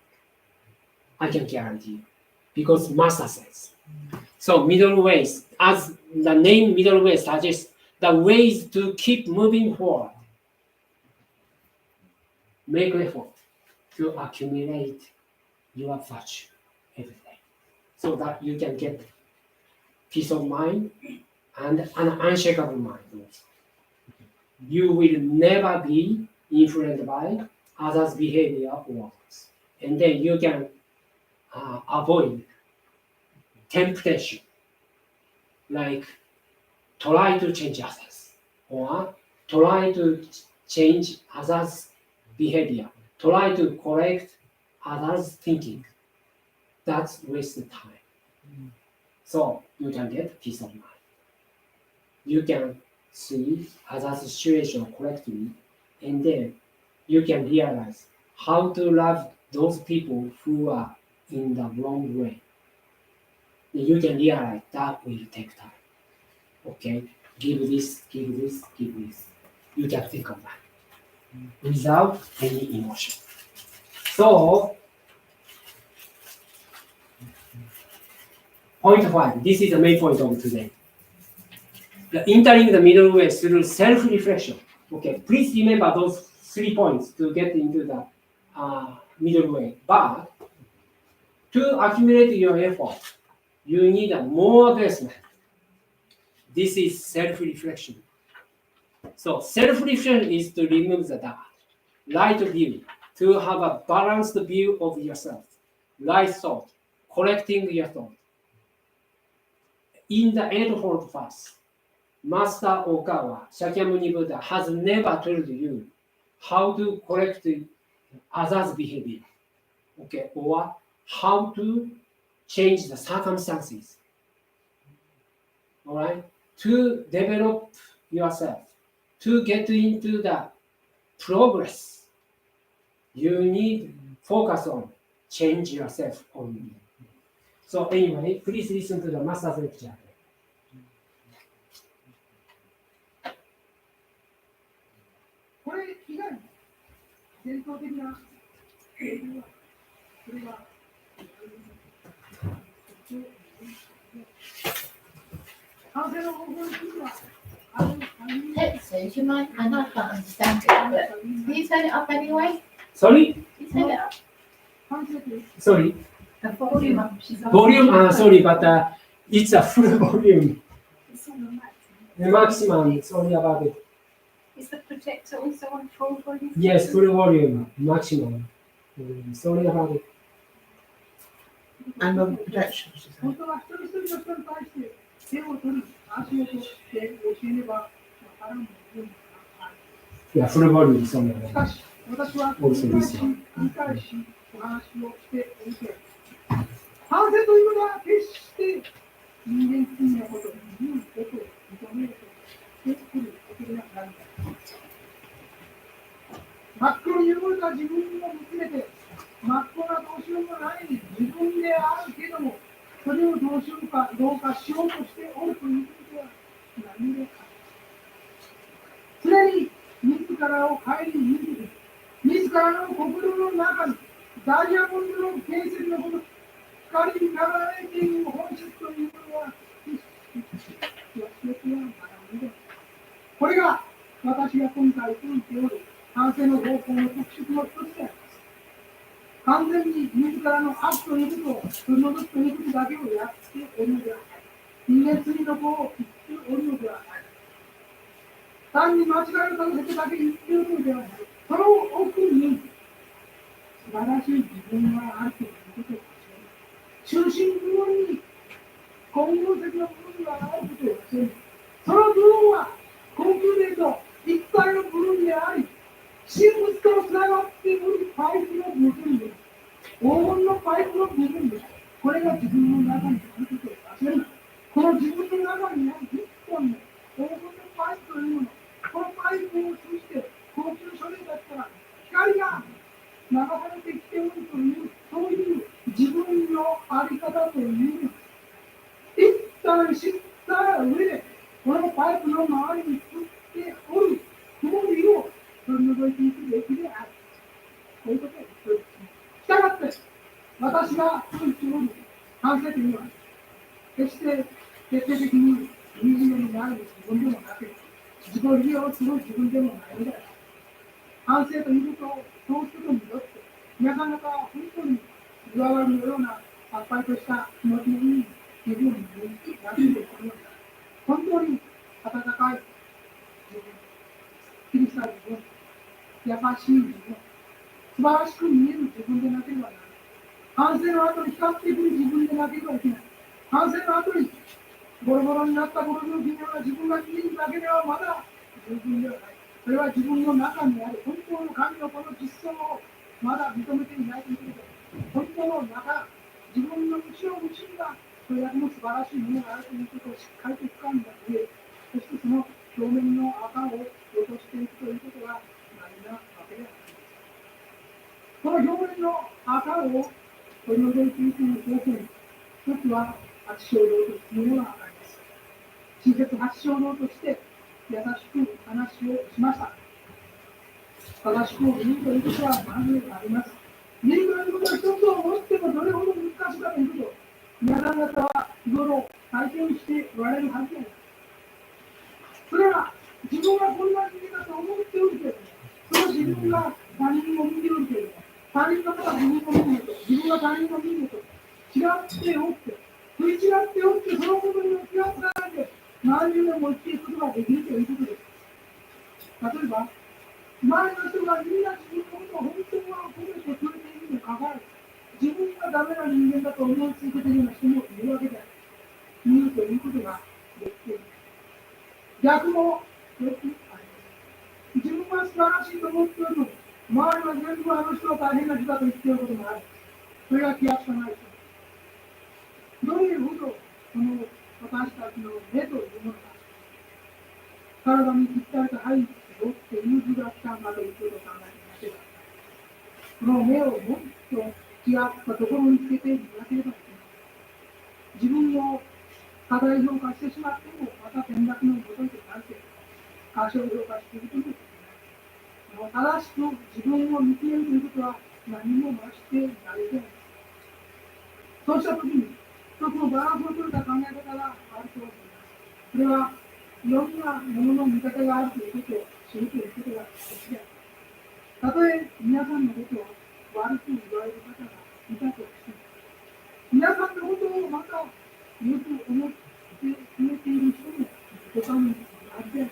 I can guarantee you. Because Master says. So middle ways, as the name middle way suggests, the ways to keep moving forward. Make effort to accumulate your virtue every day. So that you can get peace of mind and an unshakable mind also. You will never be influenced by others' behavior or words. And then you can avoid temptation, like try to change others, or try to change others' behavior, try to correct others' thinking. That's wasted time. So you can get peace of mind. You can see other situation correctly, and then you can realize how to love those people who are in the wrong way. You can realize that will take time. Okay, give this, give this, give this. You can think of that without any emotion. So, point 5. This is the main point of today. The entering the middle way through self-reflection. Okay, please remember those 3 points to get into the middle way. But to accumulate your effort, you need a more basement. This is self-reflection. So self-reflection is to remove the dark, right view, to have a balanced view of yourself, right thought, correcting your thought. In the Eightfold Path, Master Okawa, Shakyamuni Buddha, has never told you how to correct others' behavior, okay, or how to change the circumstances. All right, to develop yourself, to get into the progress, you need focus on change yourself only. So anyway, please listen to the master's lecture. これ以外に伝統的な英語はそれが完成の方法についてはある Tetsu, do you mind? I know I can't understand it, but can you turn it up anyway? Sorry? Can you turn it up? 完成という Sorry. The volume up. She's Volume, sorry, but it's a full volume. It's on the max. The maximum, sorry about it. Is the projector also on full volume? Yes, full volume, maximum. Sorry about it. And on projection, she 本 said. 当は一人一人の人に対して手を取り足を取って教えればわからんものがある Yeah, full volume somewhere. しかし私は繰り返し繰り返しお話をしておいて反省というのは決して人間的なこと言うことを認めることをしてくることではないんだ真っ黒に汚れた自分を見つめて真っ赤などうしようもない自分であるけどもそれをどうしようかどうかしようとしておるということは何でか常に自らを顧みる自らの心の中にダイヤモンドの形成のこの光に輝いている本質というものは忘れてはならないこれが私が今回説いておる反省の方法の特色の一つであります完全に自らの悪ということを取り除くということだけをやっておるのではない人間罪の子を言っておるのではない単に間違いを正せてだけ言っておるのではないその奥に素晴らしい自分があるということを中心部分に根本的な部分があることを忘れるその部分はコンピューターと一体の部分であり神仏とつながっているパイプの部分です黄金のパイプの部分ですこれが自分の中にある中にある一本の黄金のパイプというもの、このパイプを通じて高級書類だったら光が流されてきておるという、そういう自分のあり方というのを一旦知った上で、このパイプの周りに作っておる曇りを取り除いていくべきである。こういうことを言っております。したがって、私がそう言っておる反省点には、決して徹底的に惨めになる自分でもなく、自己利用する自分でもないのである。反省ということをそうすることによって、皆さん方は本当に岩割りのようなさっぱりとした気持ちのいい自分になっていることが、本当に温かい自分、キリストの自分、優しい自分、素晴らしく見える自分でなければならない。反省の後に光ってくる自分でなければいけない。反省の後にボロボロになったボロボロのような自分が見えるだけではまだ十分ではない。それは自分の中にある本当の神のこの実相をまだ認めていないということで、本当の中、自分の内を内にはそれだけの素晴らしいものがあるということをしっかりと掴んだ上、そしてその表面の赤を落としていくということは大事なわけであります。この表面の赤を取り除いていく方法に、一つは八正道というのがあります。親切八正道として優しく話をしました。正しく見るということはまずあります。見るということは一つを思ってもどれほど難しいかということを皆さん方は日頃体験しておられるはずです。それは自分がこんな人間だと思っておるけれども、その自分が他人を見ておるけれども、他人のことが自分を見ると、自分が他人を見ると違っておって、食い違っておって、そのことに気がつかないで何十年も生きていくことができるということです。例えば、周りの人がみんな自分のことを本当は褒めてくれているにもかかわらず、自分がダメな人間だと思い続けているような人もいるわけである。見るということができている。逆もよくあります。自分は素晴らしいと思っているのに、周りは全部あの人は大変な人だと言っていることもある。それが気がつかない人。どういうほどこの私たちの目というものが体にぴったりと入ってよっていう図が来たんだということを考えています。この目をもっと違ったところにつけていなければいけない。自分を過大評価してしまっても、また転落の元になって過小評価しているということです。正しく自分を見つめるということは何も増して大事です。そうしたときに、一つのバランスを取れた考え方があると思います。それはいろんなものの見方があるということを知るということが大事である。たとえ皆さんのことを悪く言われる方がいたとしても、皆さんのことをまたよく思ってくれている人も他にあって、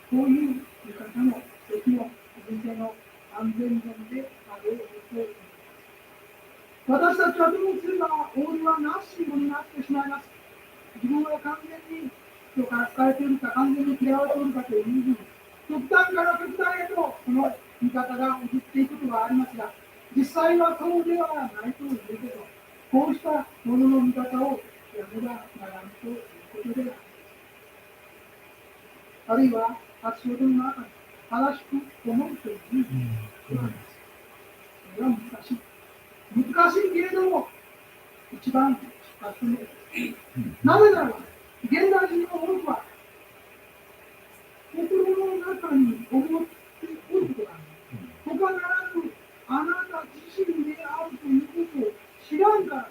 こういう見方の時の人生の安全面であろうと思います。私たちはどうすればオールはなしになってしまいます。自分は完全に人から好かれているか、完全に嫌われているかというふうに、極端から極端へとその見方が移っていくことがありますが、実際はそうではないということ、こうしたものの見方をやめばならんということであります。あるいは、発想の中に正しく思うということがあります。それは難しい。難しいけれども、一番発明です。なぜならば、現代人の多くは、心の中に思っておることがある。他ならぬ、あなた自身であるということを知らんから、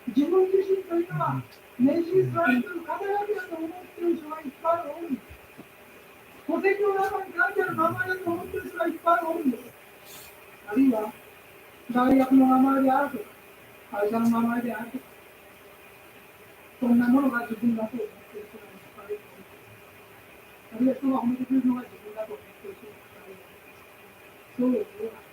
自分自身というのは、熱心されている輝きだと思っている人がいっぱいおるんです。戸籍の中に書いてある名前だと思っている人がいっぱいおるんです。あるいは、大学の名前であるとか、会社の名前であるとか、そんなものが自分だと思っている人がいっぱいおる。あるいは人が褒めてくれるのが自分だと思っている人がいっぱいおる。そういうことが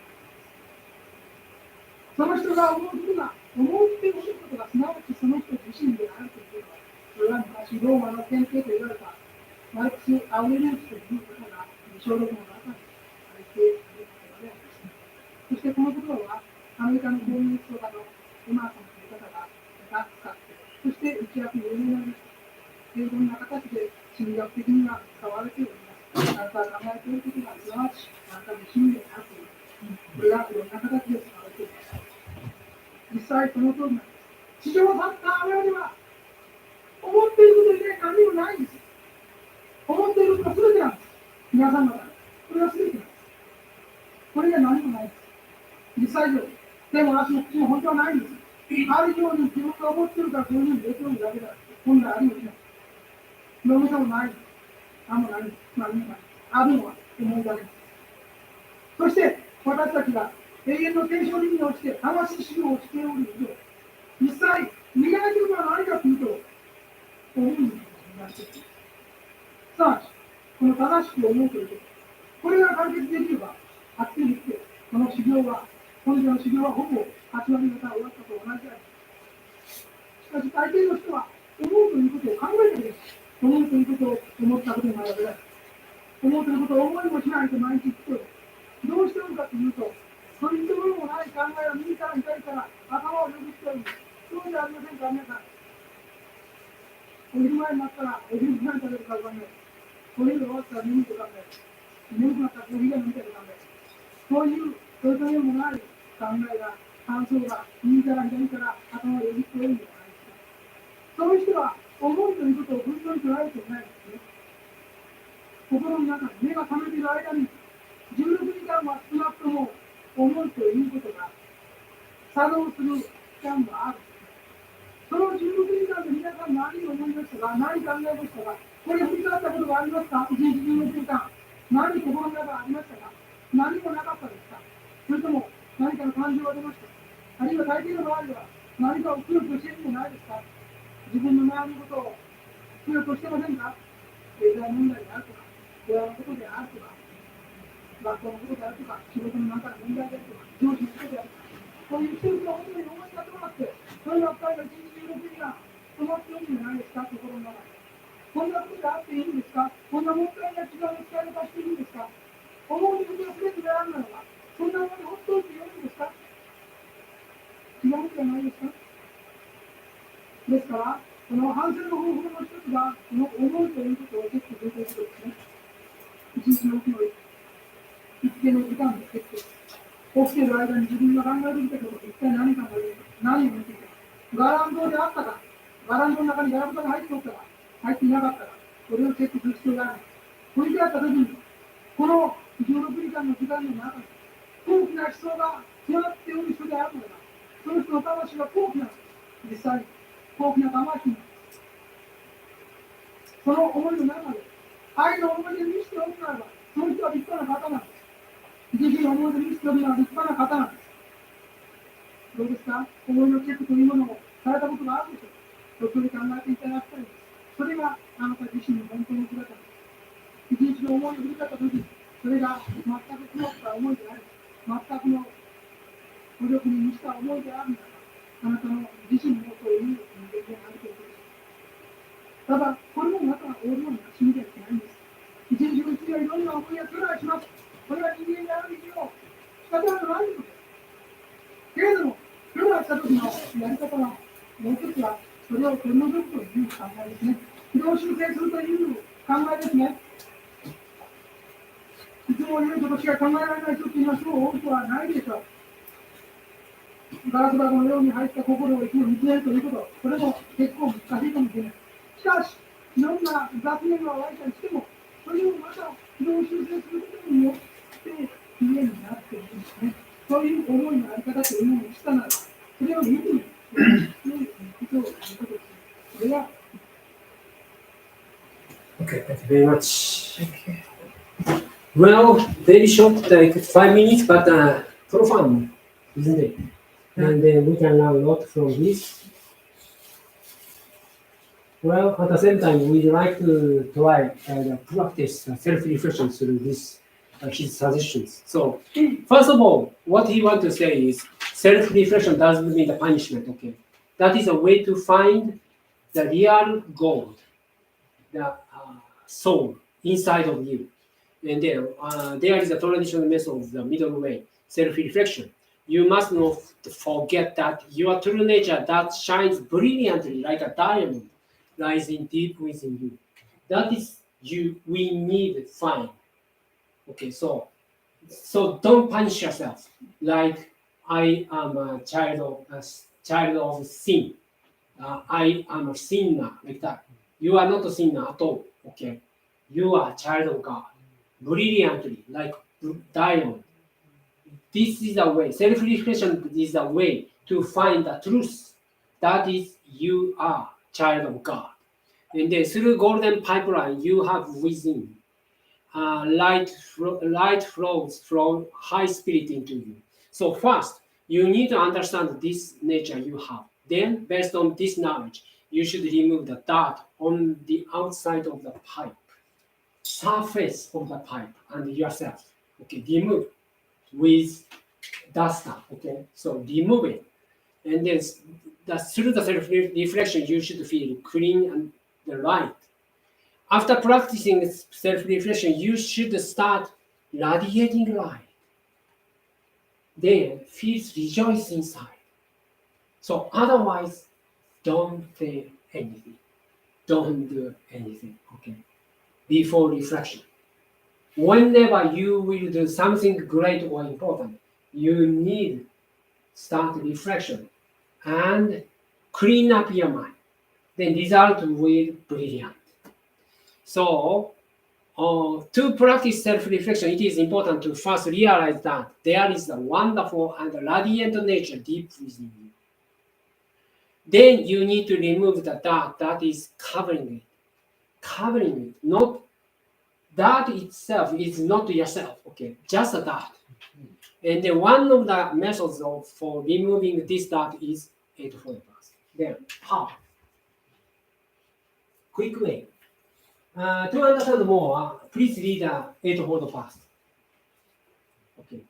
その人が思うことが、思っていることがすなわちその人自身であるということは、それは昔ローマの典型と言われたマルクス・アウレリウスという方が小録の中に書いていることであります。そしてこの言葉はアメリカのコミュニスト家のエマーソンという方が使ってそして一躍有名な英語な形で心理学的には使われております。あなたが考えていることがすなわちあなたの心理であるという。これがいろんな形で使われています。実際その通りなんです。地上サッカーでは思っていること以外何もないんです。思っていることが全てなんです。皆さん方、これが全てなんです。これが何もないんです。実際上、手も足も口も本当はないんです。あるように自分が思っているからそういうふうに出てるだけだ。本来ありません。飲みたもない。何もない。何もない。あるのは思いだけです。そして私たちが永遠の天正理に落ちて魂修行をしておる以上、実際磨いているのは何かというと、思うになっている。すなわち、この正しく思うということ、これが解決できれば、はっきり言って、この修行は、本日の修行はほぼ8割方終わったと同じである。しかし、大抵の人は、思うということを考えている。思うということを思ったことがないわけだ。思うということを思いもしないと毎日言っておる。どうしておるかというと、とりとめもない考えを右から左から頭をよくしておる。そうじゃありませんか、皆さん。お昼前になったら、お昼何食べるか考える。お昼が終わったら眠く考える。眠くなったらコーヒーが飲みたいと考える。そういうとりとめもない考えが、感想が右から左から頭をよぎっておるんじゃないですか。そういう人は、思うということを本当に捉えていないんですね。心の中に目が覚めている間に、16時間は少なくとも思うということが作動する期間がある。その16時間で皆さん何を思いましたか、何考えましたか、これ振り返ったことがありますか、1日16時間、何心の中ありましたか、何もなかったですか、それとも何かの感情が出ました、あるいは大抵の場合は何かを強くしているんじゃないですか、自分の周りのことを強くしてませんか、経済問題であるとか、親のことであるとか、学校のことであるとか、仕事の中の問題であるとか、上司のことであるとか、そういう人々が本当に思いがとなって、そればっかりが1日16時間止まっているんじゃないですか、心の中で。こんなことであっていいんですか、こんなもったいない時間の使い方していいんですか、思うことが全てであるならば、そんなものにほっといてよいんですか、違うんじゃないですか。ですから、この反省の方法の一つが、この思うということをチェックするということですね。一日の起きの一定の時間でチェック。起きている間に自分が考えていたこと、一体何考えているか、何を見ていたか、ガランドであったか、ガランドの中にガラクタが入っておったか、入っていなかったか、これをチェックする必要がある。振り返ったときに、この16時間の時間の中に、高貴な思想が詰まっておる人であるのだ。その人の魂は高貴な、実際、高貴な魂な、その思いの中で、愛の思いで満ちておるならば、その人は立派な方なんです。自身の思いで満ちておるのは立派な方なんです。どうですか、思いのチェックというものをされたことがあるでしょうか。時々考えていただきたいんです。それがあなた自身の本当の姿です。一日の思いを振り返ったときに、それが全く詰まった思いであり、全くの努力に満ちた思いであるならば、あなたの自身のという人間であるということです。ただ、これもまた大量に趣味ではないんです。一日のうちにはいろんな思いがトライします。これは人間である以上、仕方がないのです。けれども、トライしたときのやり方は、もう一つは、それを取り除くという考えですね。それを修正するという考えですね。いつも言うことしか考えられない人というのはそう多くはないでしょう。ガラス箱のように入った心をいつも見つめるということ、それも結構難しいかもしれない。しかし、いろんな雑念が湧いたりしても、それをまた軌道修正することによってきれいになっていくんですね。そういう思いのあり方というものをしたなら、それを見るに、そういうことをすることです。それが Okay, thank you very much. Well, very short, like 5 minutes, but profound, isn't it? And we can learn a lot from this. Well, at the same time, we'd like to try and practice self-reflection through this, his suggestions. So, first of all, what he wants to say is self-reflection doesn't mean the punishment, okay? That is a way to find the real gold, the soul inside of you. And then there is a traditional method of the middle way, self-reflection, you must not forget that your true nature that shines brilliantly like a diamond rising deep within you. That is you. We need to find. Okay, so don't punish yourself like I am a child of sin. I am a sinner like that. You are not a sinner at all. Okay, you are a child of God, brilliantly like diamond. This is a way. Self-reflection is a way to find the truth. That is, you are child of God. And then through golden pipeline, you have within light flows from high spirit into you. So first, you need to understand this nature you have. Then, based on this knowledge, you should remove the dirt on the outside of the pipe, surface of the pipe, and yourself. Okay, remove with duster. Okay, so remove it, and then through the self-reflection, you should feel clean and the light. After practicing self-reflection, you should start radiating light. Then feel rejoice inside. So otherwise, don't feel anything. Don't do anything. Okay. Before reflection. Whenever you will do something great or important, you need start reflection and clean up your mind. Then result will be brilliant. So to practice self-reflection, it is important to first realize that there is a wonderful and radiant nature deep within you. Then you need to remove the dirt that is covering it. Covering it, not that itself is not yourself, okay, just a dirt. And then one of the methods for removing this dirt is eightfold path. Then how? Quick way. To understand more, please read the eightfold path. Okay.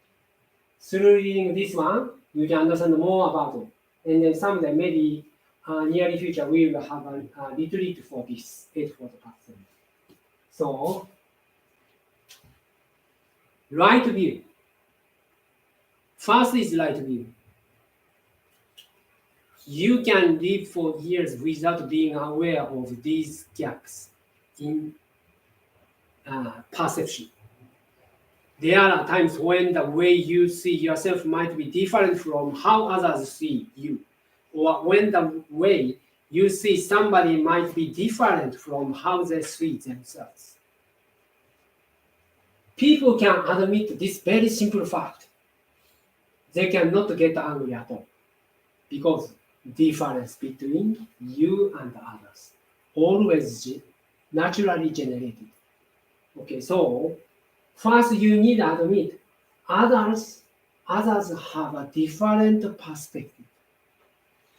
Through reading this one, you can understand more about it. And then someday, maybe near future, we will have a retreat for this eightfold path. So, right view. First is right view. You can live for years without being aware of these gaps in perception. There are times when the way you see yourself might be different from how others see you, or when the way you see somebody might be different from how they see themselves. People can admit this very simple fact. They cannot get angry at all because difference between you and others always naturally generated. Okay, so first you need to admit others have a different perspective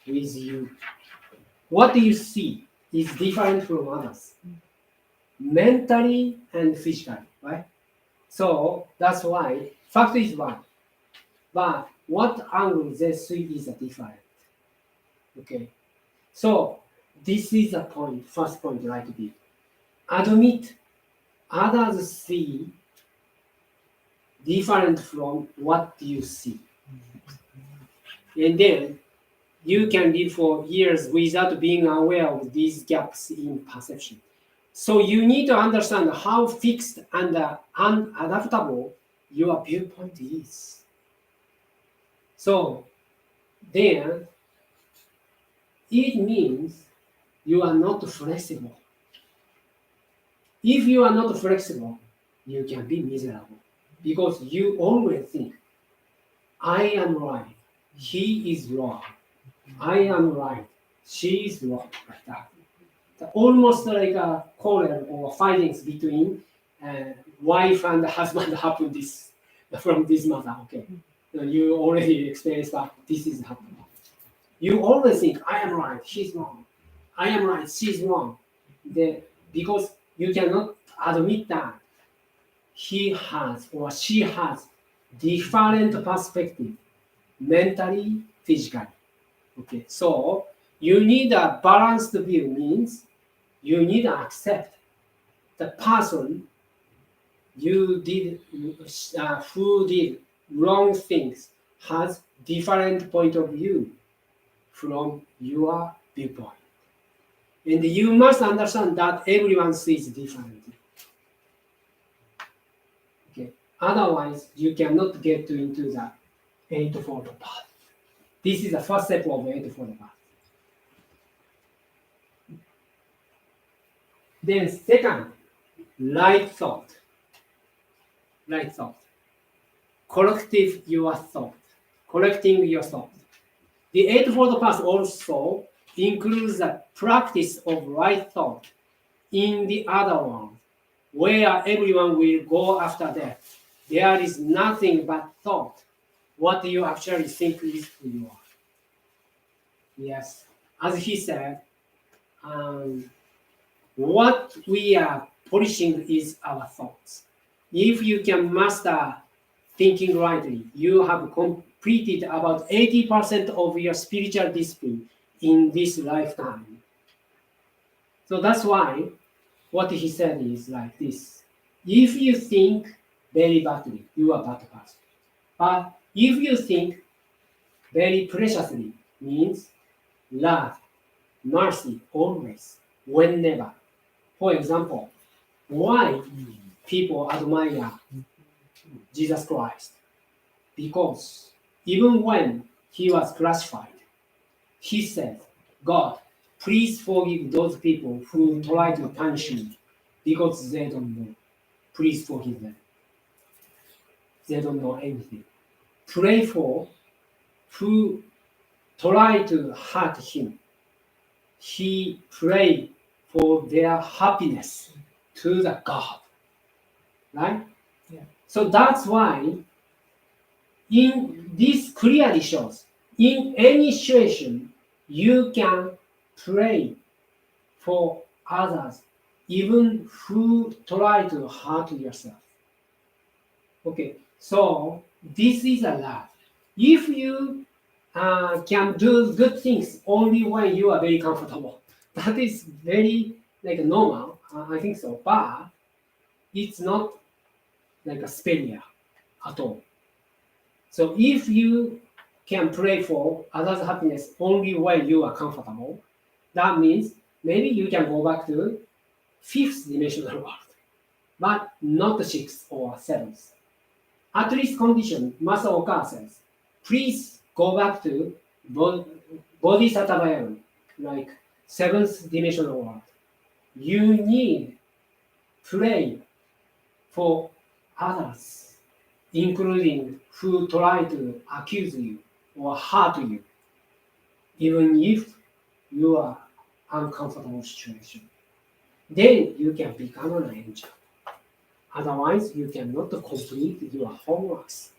with you. What you see is different from others, mentally and physically, right? So that's why fact is one, but what angle they see is different. Okay, so this is the point, first point, right view. Admit others see different from what you see. And then you can live for years without being aware of these gaps in perception. So you need to understand how fixed and unadaptable your viewpoint is. So then it means you are not flexible. If you are not flexible, you can be miserable because you always think, I am right, he is wrong. I am right, she is wrong, like that. Almost like a quarrel or fightings between wife and husband happen this from this matter. Okay, you already experienced that this is happening. You always think, I am right, she's wrong. I am right, she's wrong. Because you cannot admit that he has or she has different perspective, mentally, physically. Okay, so you need a balanced view means you need to accept the person you did who did wrong things has different point of view from your viewpoint. And you must understand that everyone sees differently. Okay. Otherwise, you cannot get into the eightfold path. This is the first step of eightfold path. Then second, right thought. Right thought. Collecting your thought. The eightfold path also includes the practice of right thought in the other world, where everyone will go after death. There is nothing but thought. What you actually think is who you are. Yes, as he said, what we are polishing is our thoughts. If you can master thinking rightly, you have completed about 80% of your spiritual discipline in this lifetime. So that's why what he said is like this. If you think very badly, you are bad person. But if you think very preciously, means love, mercy, always, whenever. For example, why people admire Jesus Christ? Because even when he was crucified, he said, God, please forgive those people who try to punish me because they don't know. Please forgive them. They don't know anything. Pray for who try to hurt him. He prayed for their happiness to the God. Right? Yeah. So that's why in this clearly shows in any situation you can pray for others, even who try to hurt yourself. Okay, so this is a love. If you can do good things only when you are very comfortable, that is very like normal. I think so, but it's not like a failure at all. So if you can pray for others' happiness only when you are comfortable, that means maybe you can go back to fifth dimensional world, but not the sixth or seventh. At least condition, Master Oka says, please go back to Bodhisattva realm, like seventh dimensional world. You need pray for others, including who try to accuse you or hurt you, even if you are uncomfortable situation. Then you can become an angel. Otherwise, you cannot complete your homeworks.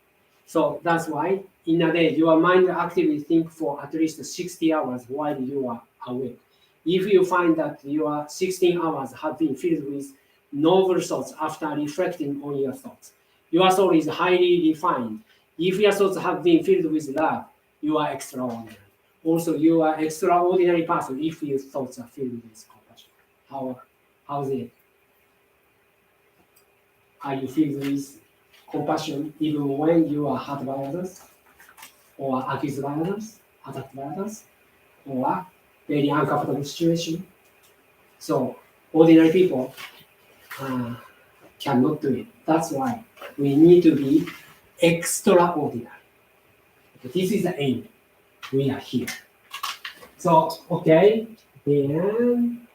So that's why in a day, your mind actively think for at least 60 hours while you are awake. If you find that your 16 hours have been filled with novel thoughts after reflecting on your thoughts, your soul is highly refined. If your thoughts have been filled with love, you are extraordinary. Also, you are extraordinary person if your thoughts are filled with compassion. How's it? Are you filled with compassion even when you are hurt by others, or accused by others, attacked by others, or very uncomfortable situation? So ordinary people cannot do it. That's why we need to be extraordinary. Okay, this is the aim. We are here. So okay, then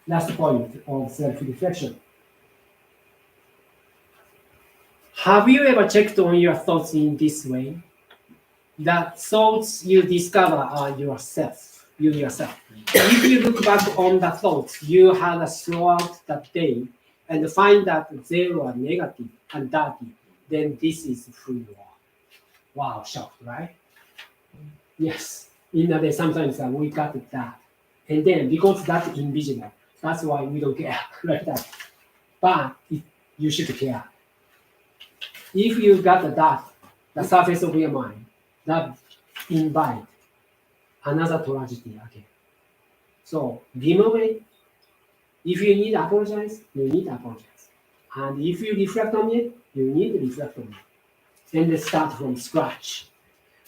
last point of self-reflection. Have you ever checked on your thoughts in this way? The thoughts you discover are yourself, you yourself. If you look back on the thoughts you had throughout that day and find that they were negative and dirty, then this is who you are. Wow, shocked, right? Yes, in a day sometimes we got that. And then because that's invisible, that's why we don't care like that. But you should care. If you got that, the surface of your mind, that invite another tragedy again. So remove it. If you need to apologize, you need to apologize. And if you reflect on it, you need to reflect on it. and start from scratch.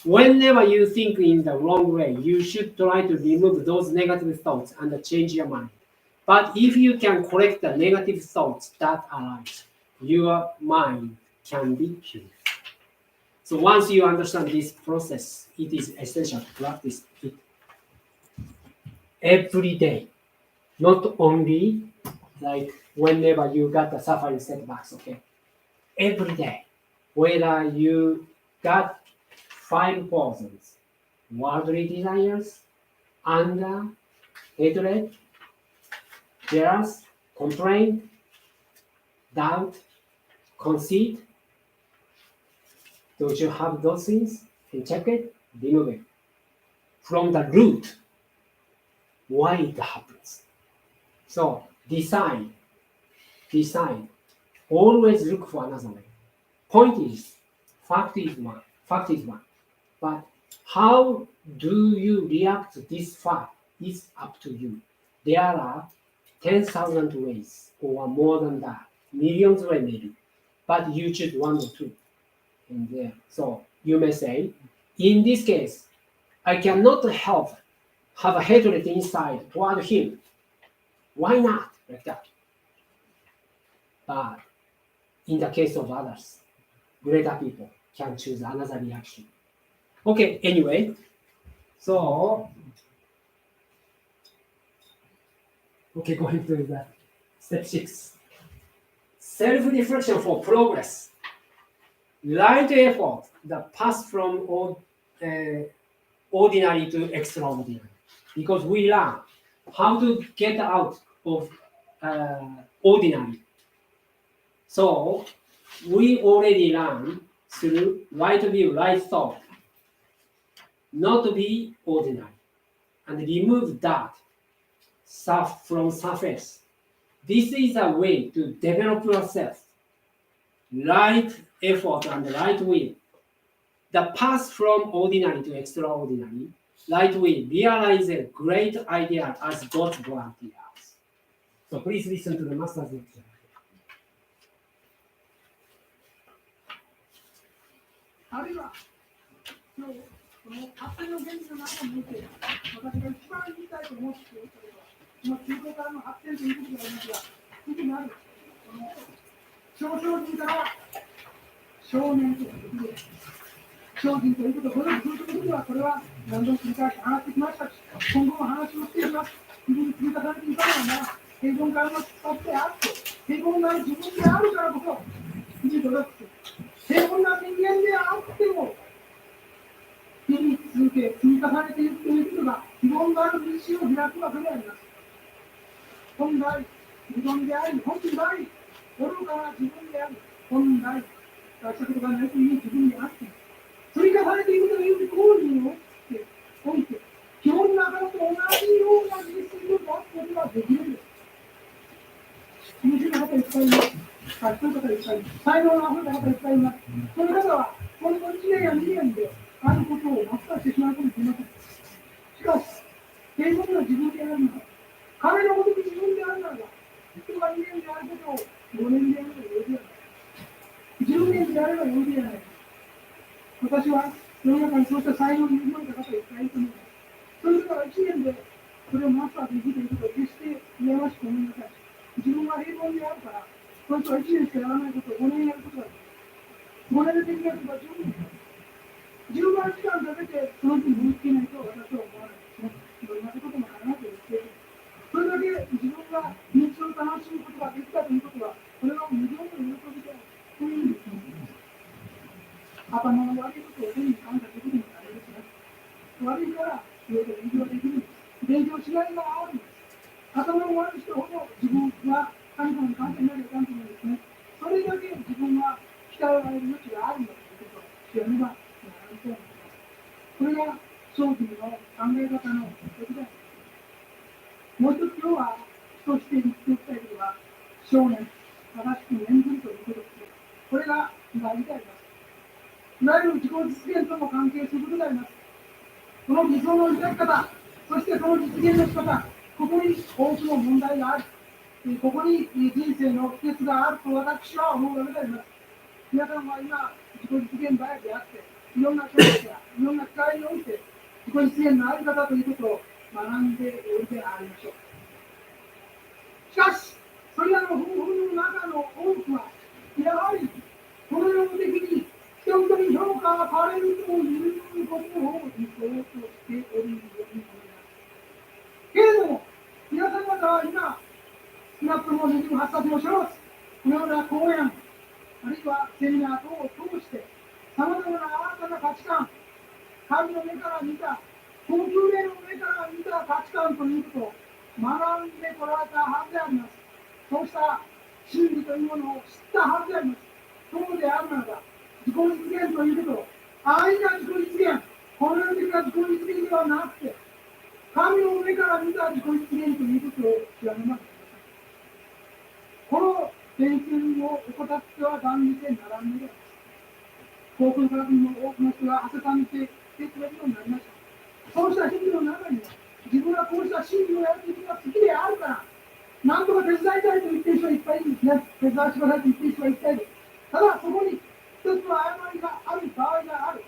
Whenever you think in the wrong way, you should try to remove those negative thoughts and change your mind. But if you can correct the negative thoughts that arise, your mind can be pure. So once you understand this process, it is essential to practice it every day, not only like whenever you got the suffering setbacks, okay? Every day, whether you got 5 poisons, worldly desires, anger, hatred, jealous, complaint, doubt, conceit. Don't you have those things? And check it, remove it. From the root, why it happens. So decide. Always look for another way. Point is, fact is one. But how do you react to this fact is up to you. There are 10,000 ways or more than that, millions of ways maybe, but you choose 1 or 2. And there, so you may say, in this case, I cannot help have a hatred inside toward him. Why not? Like that. But in the case of others, greater people can choose another reaction. Okay, anyway, so going to the step 6. Self-reflection for progress. Right effort, the path from ordinary to extraordinary. Because we learn how to get out of ordinary. So we already learn through right view, right thought, not to be ordinary, and remove that from surface. This is a way to develop yourself. Right effort and right will. The path from ordinary to extraordinary, right will realize a great idea as God's volunteers. So please listen to the master's lecture. あるいは、この勝手の原理の中において、私が一番言いたいと思っているそれは、この中東からの発展ということでありますが、特にある、少々人から少年ということで、少人ということをご存知するときには、これは何度も繰り返し話してきましたし、今後も話をしていきます。日々に積み重ねていかながら、平凡からの出発であって、平凡なる自分であるからこそ、日々努力する。平凡な人間であっても、日々続け、積み重ねていくということが、非凡なる道を開くわけであります。本来、自分であり、本来、愚かな自分であり、本来、出したことがないという自分であって、積み重ねていくという行為において、基本ながらと同じような実績を出すことができるんです。優秀な方いっぱいいます。賢い方いっぱいいます。才能のあふれた方いっぱいいます。その方は、この1年や2年であることをマスターしてしまうかもしれません。しかし、平凡な自分であるなら、彼のごとく自分であるならば、人が2年であることを5年であればよいではない。10年であればよいではない。私は世の中にそうした才能に生まれた方いっぱいいると思います。それから1年でそれをマスターできるということを決して羨ましく思いなさい。自分は平凡であるから、この人は1年しかやらないことを5年やることができる。5年でできないことは10年やる。10万時間かけてその人に追いつけないと私は思わないですね。どんなことも考えている。それだけ自分が日常を楽しむことができたということは、これは無常の喜びである。そういう意味ですね。頭の悪いことを手に感謝することも大事ですね。悪いからいろいろ勉強できるんです。勉強しないがあるんです。頭の悪い人ほど自分が神様に感謝になるかんと思うんですね。それだけ自分は鍛えられる余地があるんだということを知らねばならないと思います。これが商品の考え方の一つです。もう一つ今日はとして言っておきたいことは、少年、正しく念ずるということです。これが大事であります。いわゆる自己実現とも関係することであります。この理想の抱き方、そしてその実現の仕方、ここに多くの問題がある。ここに人生の秘訣があると私は思うわけであります。皆さんは今、自己実現バイであって、いろんなチャンスやいろんな機会において、自己実現のあり方ということを学んでおいてありましょう。しかし、それらの方法の中の多くは、やはり、この世的に人々に評価されるということを理想としておるように思います。けれども、皆さん方は今、少なくとも28冊の書物、このような講演、あるいはセミナー等を通して、さまざまな新たな価値観、神の目から見た、高級霊の目から見た価値観ということを学んでこられたはずであります。そうした真理というものを知ったはずであります。そうであるならば、自己実現ということを、愛が自己実現、この世的な自己実現ではなくて、神の目から見た自己実現ということを極めます。この点検を怠っては断じてならぬのです。航空学の多くの人が汗かみてきてくれるようになりました。そうした日々の中には、自分はこうした真理をやることが好きであるから、なんとか手伝いたいと言っている人はいっぱいいるんですね。手伝わせてくださいと言っている人はいっぱいいる。ただ、そこに一つの誤りがある場合がある。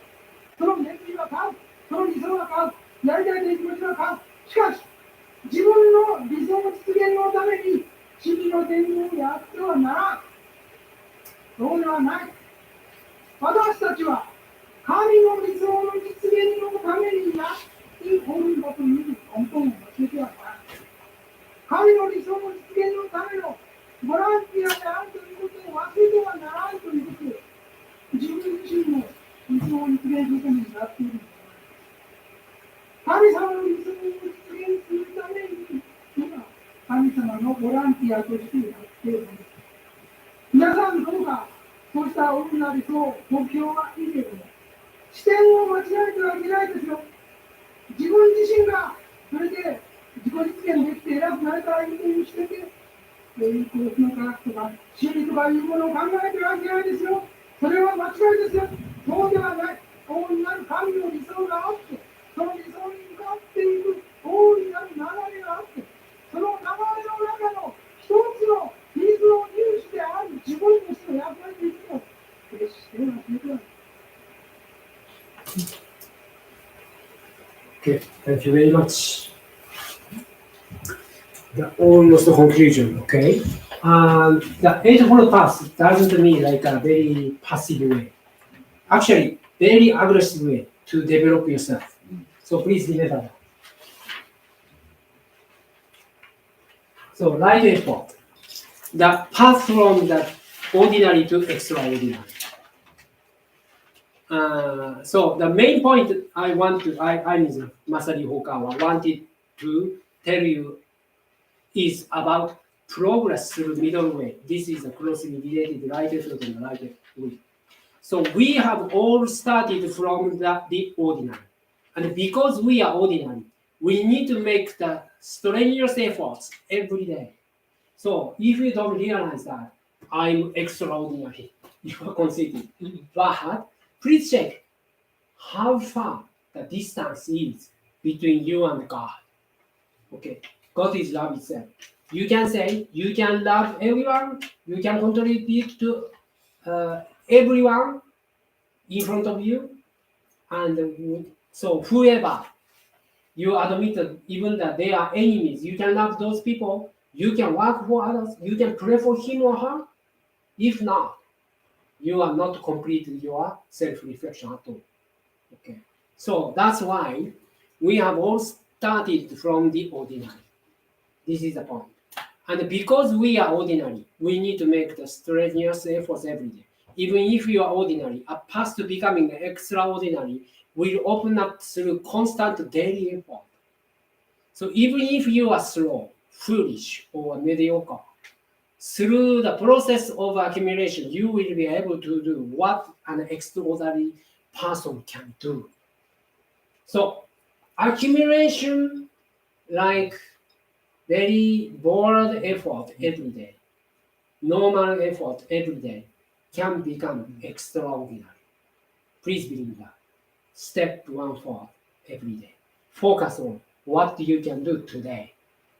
その熱意は買う。その理想は買う。やりたいという気持ちは買う。しかし、自分の理想実現のために、真理の伝言をやってはならん。そうではない。私たちは、神の理想の実現のためにやっているんだという根本を教えてはならない。神の理想の実現のためのボランティアであるということを忘れてはならないということで、自分自身も理想を実現するためにやっているんです。神様の理想を実現するために、今、神様のボランティアとしてやっているんです。皆さんどうか、そうした大きな理想、目標はいいけれども、視点を間違えてはいけないですよ。自分自身がそれで自己実現できて偉くなれたらいいという視点で、高級の科学とか心理とかいうものを考えてはいけないですよ。それは間違いですよ。そうではない。大いなる神の理想があって、その理想に向かっていく大いなる流れがあって、その流れの中の一つの水の入手である自分としての役割というのを決して忘れてはならない。Okay, thank you very much. The almost conclusion, okay? The eightfold path doesn't mean like a very passive way. Actually, very aggressive way to develop yourself. So please remember that. So right effort, the path from the ordinary to extraordinary. So the main point I mean Masaru Hokawa wanted to tell you is about progress through middle way. This is a closely related right effort and right way. So we have all started from the ordinary. And because we are ordinary, we need to make the strenuous efforts every day. So if you don't realize that I'm extraordinary, you are conceited. But please check how far the distance is between you and God. Okay, God is love itself. You can say you can love everyone, you can contribute to everyone in front of you, and so whoever you admit that even that they are enemies, you can love those people, you can work for others, you can pray for him or her. If not, you are not completing your self-reflection at all. Okay, so that's why we have all started from the ordinary. This is the point. And because we are ordinary, we need to make the strenuous efforts every day. Even if you are ordinary, a path to becoming extraordinary will open up through constant daily effort. So even if you are slow, foolish, or mediocre, through the process of accumulation, you will be able to do what an extraordinary person can do. So accumulation, like very bold effort every day, normal effort every day, can become extraordinary. Please believe that. Step 1 for every day. Focus on what you can do today.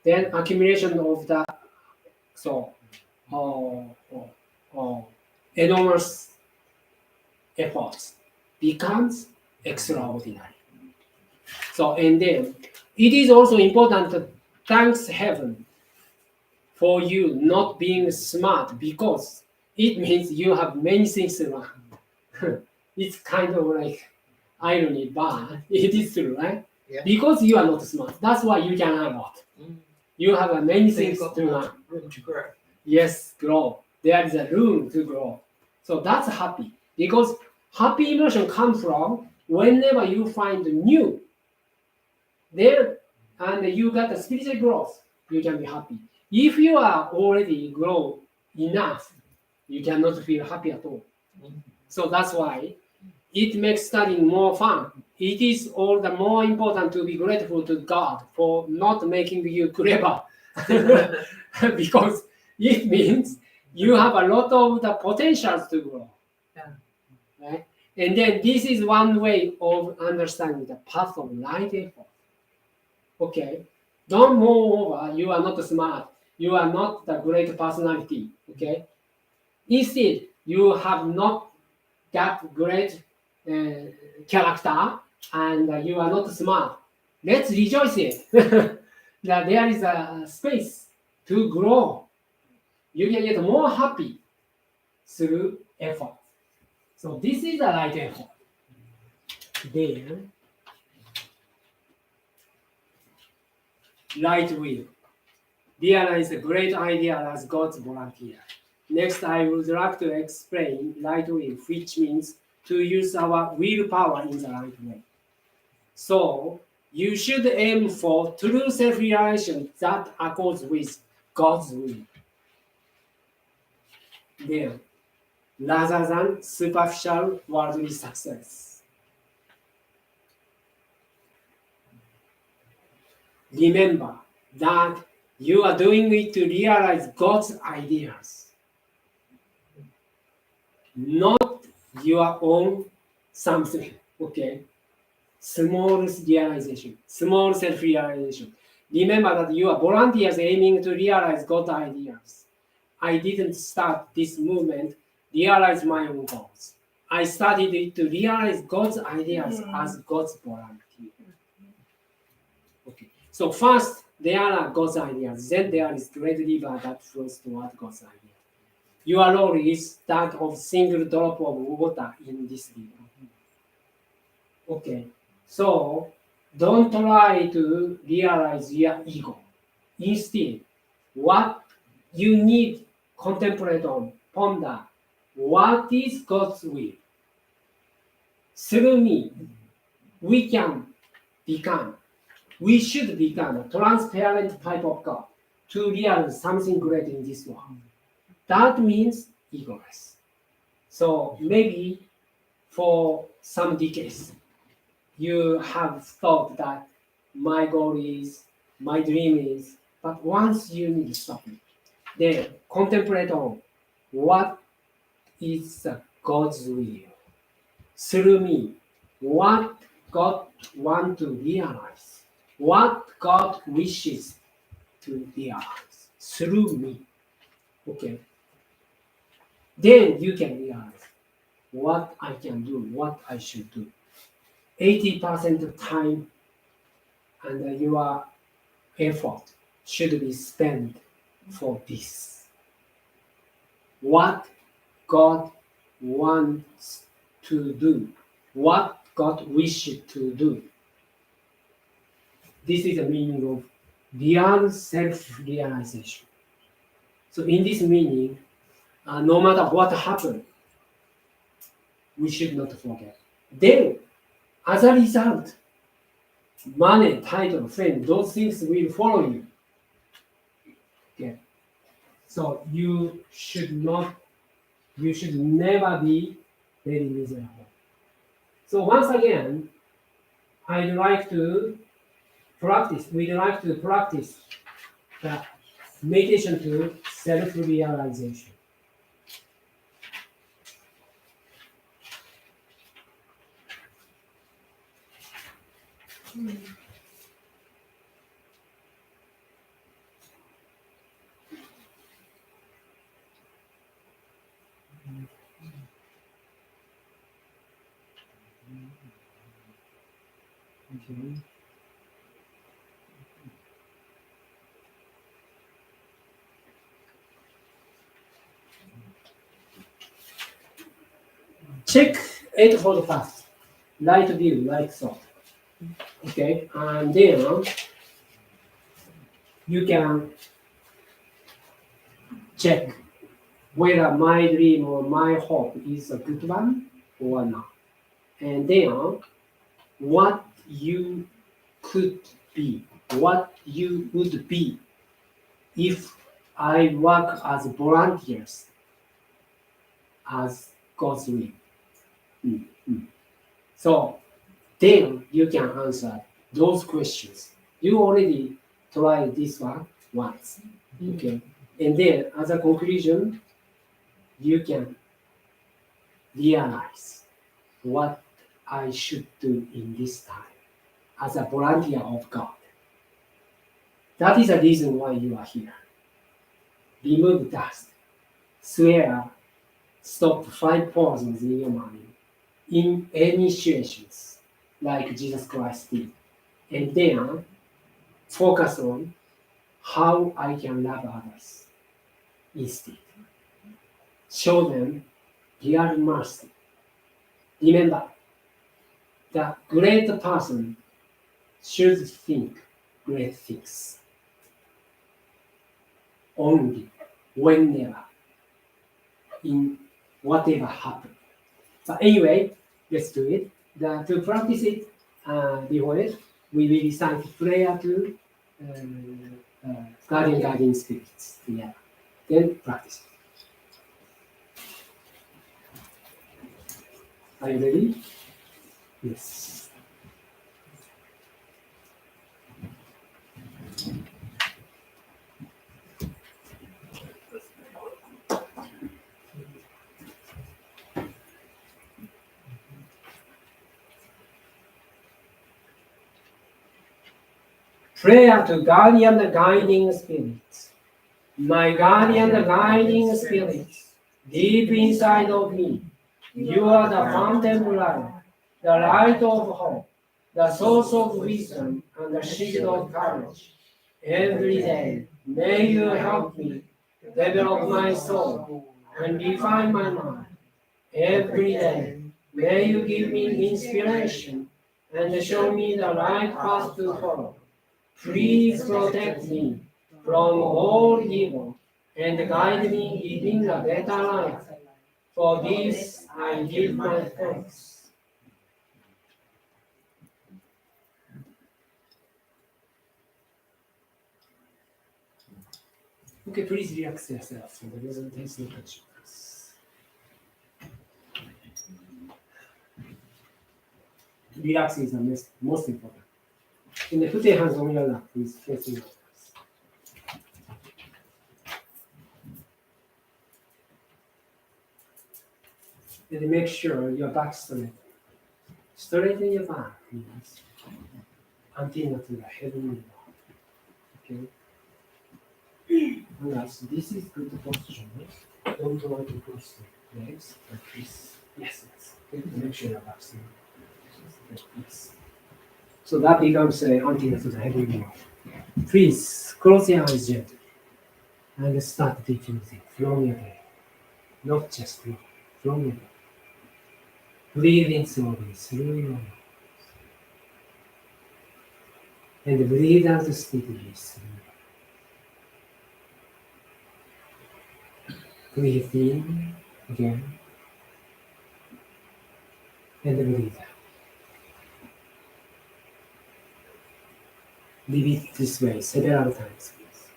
Then accumulation of the enormous efforts becomes extraordinary. So, and then it is also important to thank heaven for you not being smart, because it means you have many things to learn. It's kind of like irony, but it is true, right? Yeah. Because you are not smart. That's why you can learn a lot. You have many So you've things got to learn. more room to grow. Yes, grow. There is a room to grow. So that's happy. Because happy emotion comes from whenever you find new there and you got a spiritual growth, you can be happy. If you are already grow enough, you cannot feel happy at all. So that's why it makes studying more fun. It is all the more important to be grateful to God for not making you clever. Because it means you have a lot of the potentials to grow. Yeah. Right? And then this is one way of understanding the path of right effort. Okay? Don't moreover, you are not smart. You are not the great personality. Okay? Instead, you have not got great character and you are not smart. Let's rejoice it. That there is a space to grow. You can get more happy through effort. So this is the right effort. Then, right will. Realize a great idea as God's volunteer. Next, I would like to explain right will, which means to use our willpower in the right way. So, you should aim for true self-realization that accords with God's will. Then, rather than superficial worldly success. Remember that you are doing it to realize God's ideas, not your own something. Okay? Small realization, small self-realization. Remember that you are volunteers aiming to realize God's ideas. I didn't start this movement, realize my own goals. I started it to realize God's ideas as God's volunteer. Okay. So first, there are God's ideas. Then there is great river that flows toward God's idea. Your role is that of single drop of water in this river. Okay. So don't try to realize your ego. Instead, what you need contemplate on, ponder, what is God's will? Through me, we should become a transparent type of God to realize something great in this world. That means egoless. So maybe for some decades, you have thought that my goal is, my dream is, but once you need to stop it, then contemplate on what is God's will through me, what God wants to realize, what God wishes to realize through me. Okay. Then you can realize what I can do, what I should do. 80% of time and your effort should be spent for this. What God wants to do, what God wishes to do. This is the meaning of real self-realization. So in this meaning, no matter what happens, we should not forget. Then, as a result, money, title, fame, those things will follow you. Okay. So you should never be very miserable. So once again, we'd like to practice the meditation to self-realization. Okay. Check eightfold path. Right view, like so. Okay, and then you can check whether my dream or my hope is a good one or not. And then what you could be, what you would be if I work as volunteers as God's will. So then you can answer those questions. You already tried this one once. Okay. And then as a conclusion, you can realize what I should do in this time as a volunteer of God. That is the reason why you are here. Remove dust, swear, stop 5 poisons in your mind in any situations like Jesus Christ did. And then focus on how I can love others instead. Show them real mercy. Remember, the great person should think great things. Only, whenever, in whatever happens. But anyway, let's do it. To practice it before it, we will recite prayer to guiding spirits. Yeah. Then practice it. Are you ready? Yes. Prayer to guardian guiding spirits. My guardian guiding spirits, deep inside of me, you are the fountain of life, the light of hope, the source of wisdom, and the shield of courage. Every day, may you help me develop my soul and refine my mind. Every day, may you give me inspiration and show me the right path to follow. Please protect me from all evil and guide me living a better life. For this I give my thanks. Okay, please relax yourself. So there isn't any touch. Relax is the most important. And then put your hands on your lap, please, facing outwards. And make sure your back straight. Straighten your back, please. Antenna to the heavenly Lord. Okay? Yes, this is good posture. Don't try to cross the legs like this. Yes. Okay? Make sure your back straight. Yes. So that becomes antenna to the heavenly Lord. Please close your eyes gently and start diffusing from your day. Not just from your day. Breathe in slowly through your nose. And breathe out steadily through. Breathe in again. And breathe out. Repeat this way several times, please.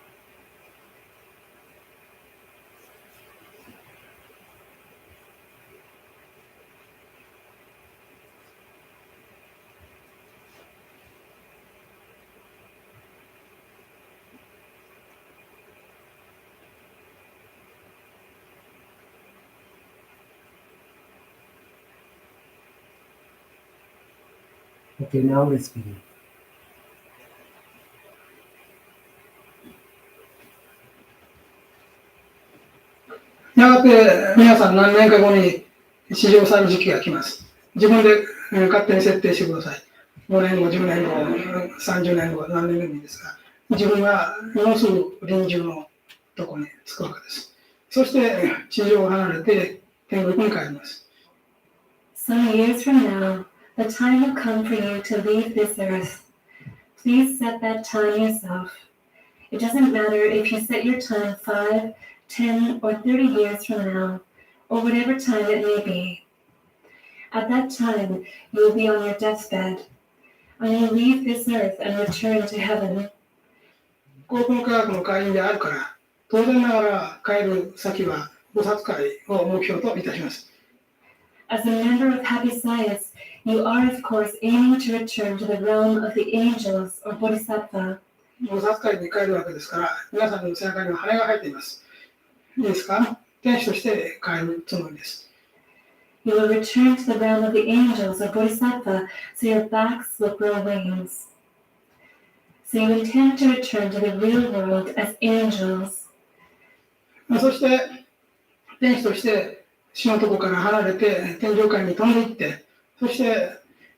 Okay, now let's begin. やがて皆さん何年か後に史上去る時期が来ます。自分で勝手に設定してください。5年後、10年後、30年後、何年でもいいですが、自分がもうすぐ臨終のところに着くわけです。そして地上を離れて天国に帰ります。Some years from now, the time will come for you to leave this earth. Please set that time yourself. It doesn't matter if you set your time 5, 10, or 30 years from now, or whatever time it may be. At that time, you will be on your deathbed. And you'll leave this earth and return to heaven. 高校科学の会員であるから、当然ながら帰る先は菩薩会を目標といたします。As a member of Happy Science, you are of course aiming to return to the realm of the angels or bodhisattva. 菩薩会に帰るわけですから、皆さんの背中には羽が生えています。いいですか？天使として帰るつもりです。You will return to the realm of the angels or bodhisattva, so your backs will grow wings. So you intend to return to the real world as angels. そして天使として死のとこから離れて天上界に飛んでいって、そして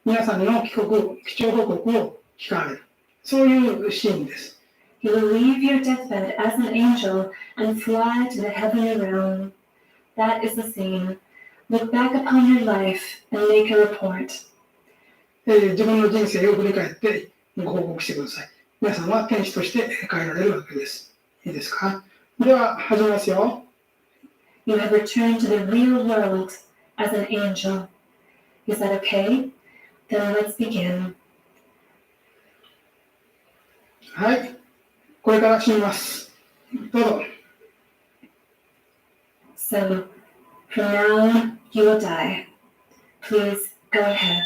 皆さんの帰徴報告を聞かれる。そういうシーンです。You will leave your deathbed as an angel and fly to the heavenly realm. That is the scene. Look back upon your life and make a report. 自分の人生を振り返ってご報告してください。皆さんは天使として帰られるわけです。いいですか？では始めますよ。You have returned to the real world as an angel. Is that okay? Then let's begin. はい。これから死にます。どうぞ。So, from now on, you will die. Please go ahead.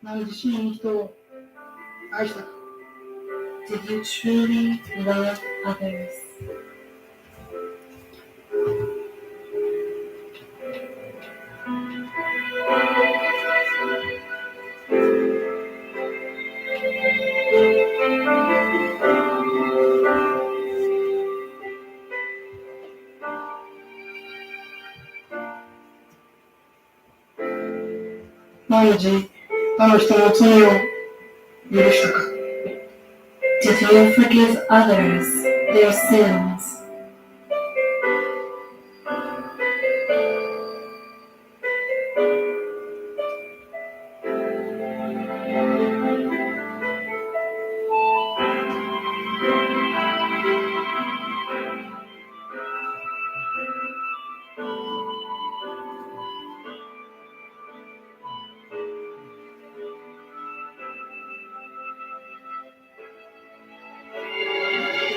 何自身に人を愛したか。 Did you truly love others? 毎日他の人の罪を許したか。 Did you forgive others their sins?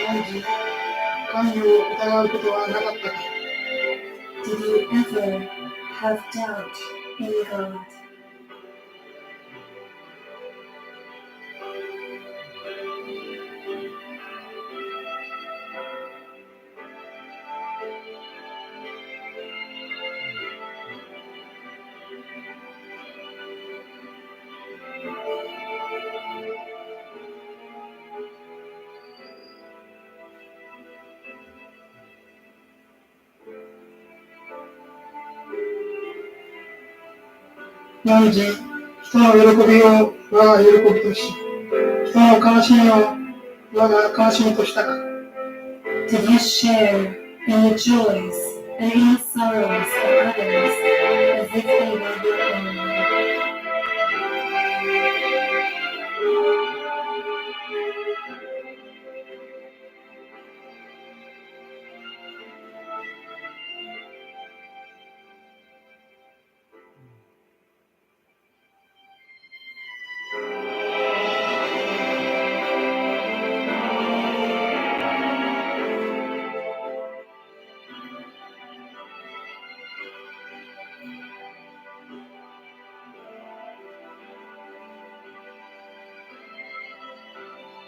毎日神を疑うことはなかったか。 Did you ever have doubt in God? 毎日人の喜びを我が喜びとし、人の悲しみを我が悲しみとしたか。 Did you share in the joys and in the sorrows of others as if they were your own?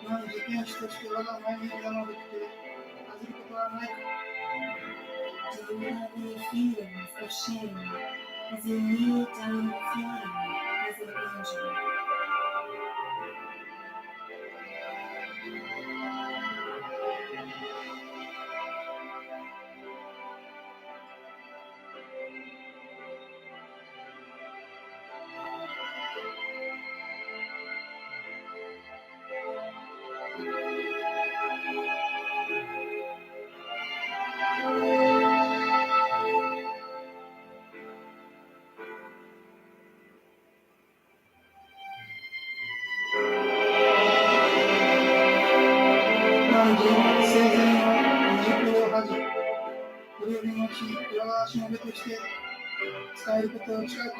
毎日天使として我が前に枝のべきで恥じることはないか。 Do you have any feelings of shame as you kneel down before him as an angel? 毎日生前の二軸を恥じ、これよりのち裏側しもべとして使えることを誓うか。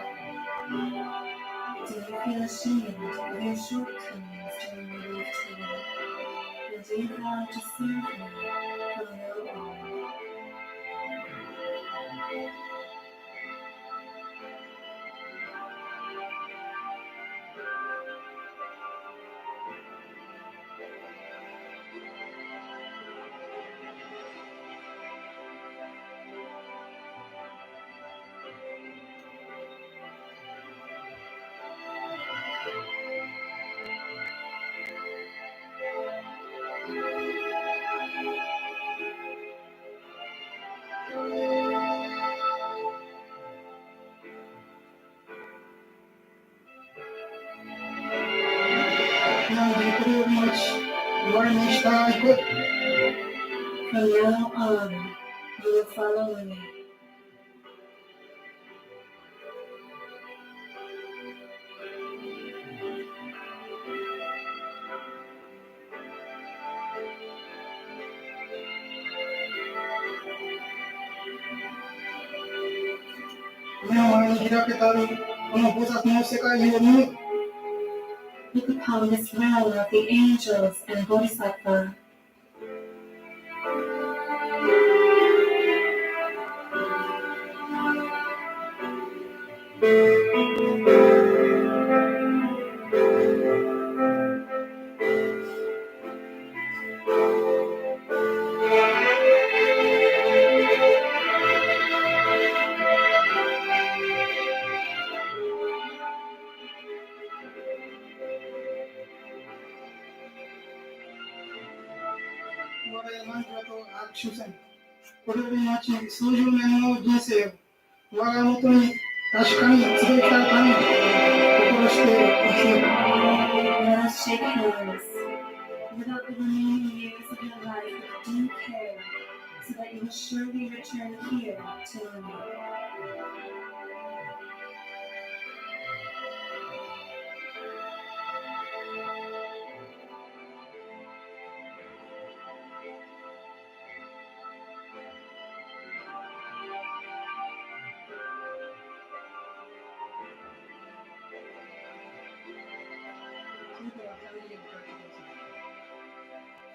Do you feel ashamed of your shortcomings during your lifetime? And do you vow to serve him from now on? 毎日これよりのち我に従いこい。 From now on, you will follow me. 目の前に開けたるこの菩薩の世界を見る。 Look upon this realm of the angels and Bodhisattva. 我これより後数十年の人生を我が元に確かに連れてきたために心して生きる。Let us shake hands. Without the remaining years of your life with due care, so that you will surely return here to me.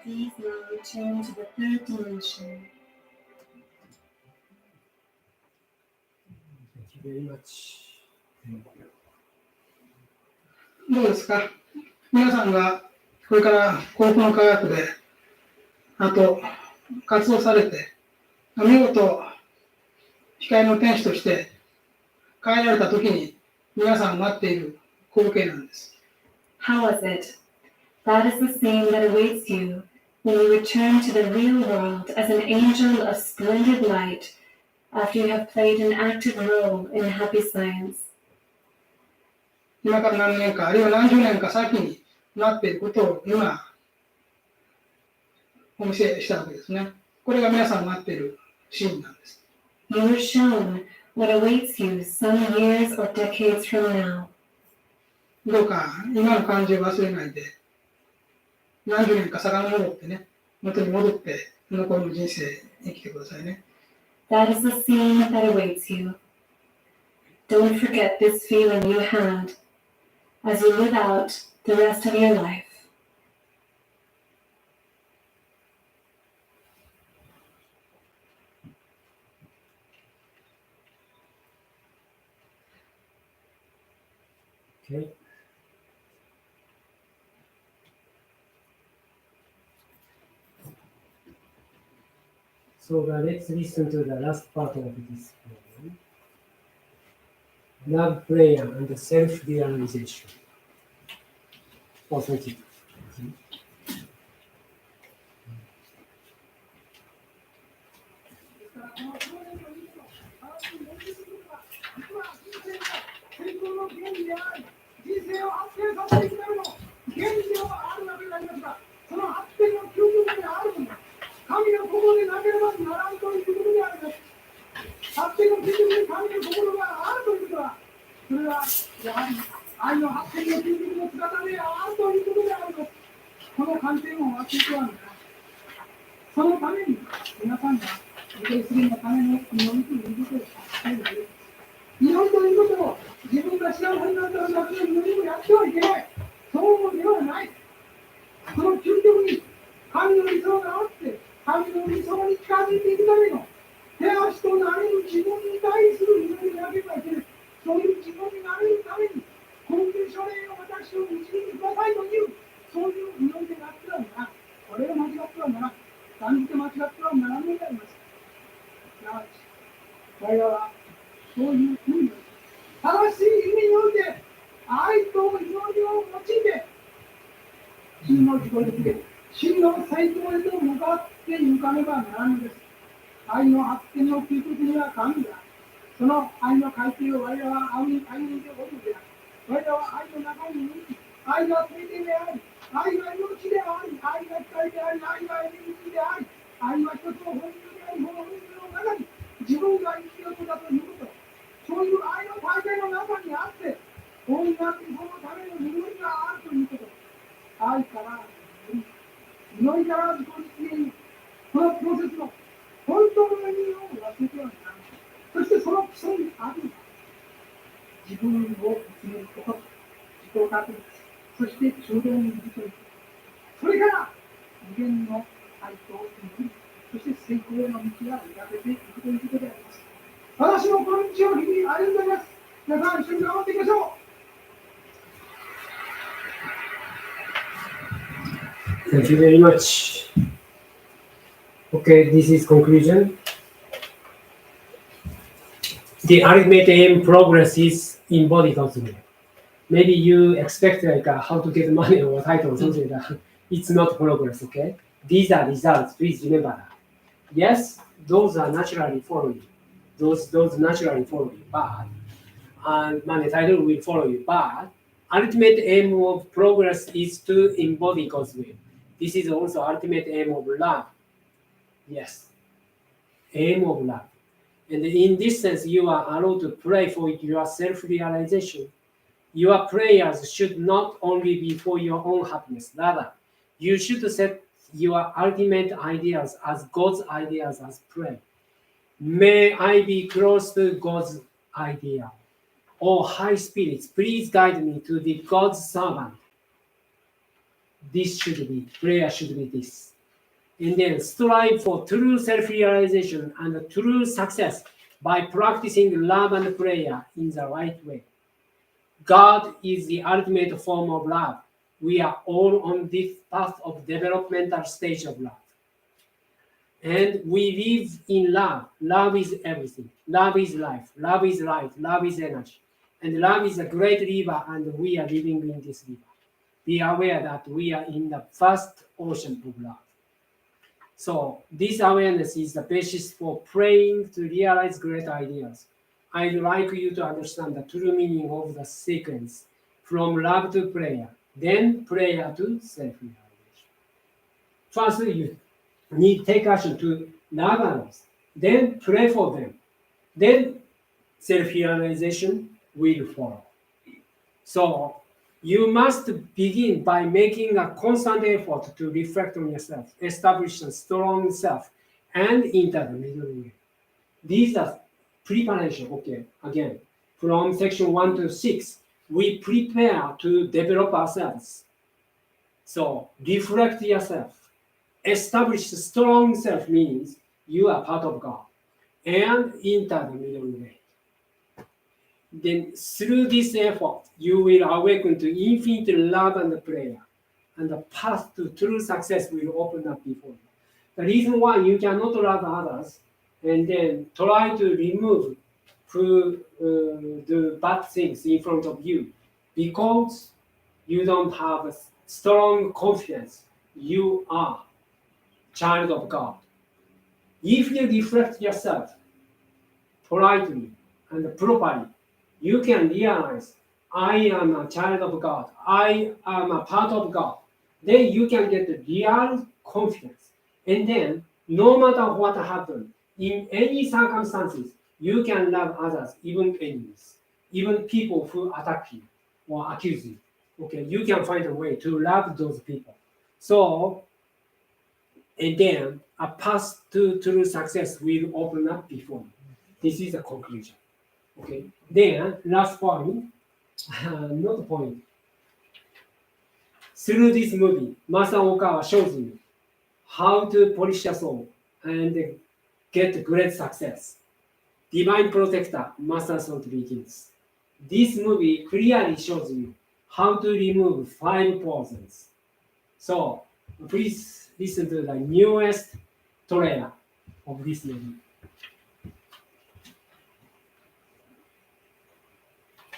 Please now return to the third dimension. Thank you very much. どうですか？皆さんがこれから高校の科学であと活動されて見事光の天使として変えられた時に皆さんが待っている光景なんです。 How was it? That is the scene that awaits you when you return to the real world as an angel of splendid light after you have played an active role in happy science. 今から何年かあるいは何十年か先になっていることを今お見せしたわけですね。これが皆さんが待っているシーンなんです。 You were shown what awaits you some years or decades from now. どうか今の感じを忘れないで何十年か遡ってね、元に戻って残りの人生生きてくださいね。 That is the scene that awaits you. Don't forget this feeling you had as you live out the rest of your life. Okay. So let's listen to the last part of this program. Love prayer and self-realization. Oh, thank you. そのために皆さんが受け継ぎのための祈りということをしている。祈りということを自分が幸せになったらだけの祈りもやってはいけない。そうではない。その究極に神の理想があって神の理想に近づいていくための手足となれる自分に対する祈りだけがいけない。そういう自分になれるために根拠書類を私を導いてくださいというそういう祈りでなってはならない。これを間違ってはならない。断じて間違ってはならないであります。すなわち、我々はそういうふうに正しい意味において愛と祈りを用いて真の自己力で真の最高へと向かって行かねばならぬのです。愛の発展の究極には神だ。その愛の海底を我々は歩んでおるのである。我々は愛の中に生き、愛が全てであり、愛が命であり、愛が光であり、愛がエネルギーであり、愛は一つの本流であり、この本流の中に自分が生きようとだということ。そういう愛の大会の中にあって、大いなるそのための祈りがあるということ。愛から祈りから自己実現、このプロセスの本当の意味を忘れてはならない。そしてその基礎にあるのは、自分を見つめること、自己確立、そして中道にいるということ。それから無限の愛と祈り、そして成功への道が描けていくということであります。私もこの道を日々歩んでいます。皆さん一緒に頑張っていきましょう。Thank you very much. Okay, this is conclusion. The ultimate aim progress is embodied ultimately. Maybe you expect like how to get money or title or something like that. It's not progress, okay? These are results. Please remember that. Yes, those are naturally follow you. Those naturally follow you, but and money title will follow you. But ultimate aim of progress is to embody God's will. This is also ultimate aim of love. Yes, aim of love. And in this sense, you are allowed to pray for your self-realization. Your prayers should not only be for your own happiness. Rather, you should set your ultimate ideas as God's ideas as prayer. May I be close to God's idea. Oh, high spirits, please guide me to the God's servant. This should be, prayer should be this. And then strive for true self-realization and true success by practicing love and prayer in the right way. God is the ultimate form of love. We are all on this path of developmental stage of love. And we live in love. Love is everything. Love is life. Love is light. Love is energy. And love is a great river, and we are living in this river. Be aware that we are in the vast ocean of love. So this awareness is the basis for praying to realize great ideas. I'd like you to understand the true meaning of the sequence from love to prayer, then prayer to self-realization. First, you need to take action to love others, then pray for them, then self-realization will follow. So you must begin by making a constant effort to reflect on yourself, establish a strong self, and enter the middle way. These are preparation, okay, again, from section 1 to 6, we prepare to develop ourselves. So reflect yourself. Establish a strong self means you are part of God, and enter the middle way. Then through this effort, you will awaken to infinite love and prayer, and the path to true success will open up before you. The reason why you cannot love others and then try to remove the bad things in front of you, because you don't have a strong confidence you are child of God. If you reflect yourself politely and properly, you can realize I am a child of God. I am a part of God. Then you can get real confidence. And then, no matter what happens, in any circumstances, you can love others, even enemies, even people who attack you or accuse you. Okay, you can find a way to love those people. So, and then a path to true success will open up before you. This is the conclusion. Okay. Then last point, not point. Through this movie, Masa Okawa shows you how to polish your soul and get great success. Divine Protector, Master Thought begins. This movie clearly shows you how to remove 5 poisons. So please listen to the newest trailer of this movie.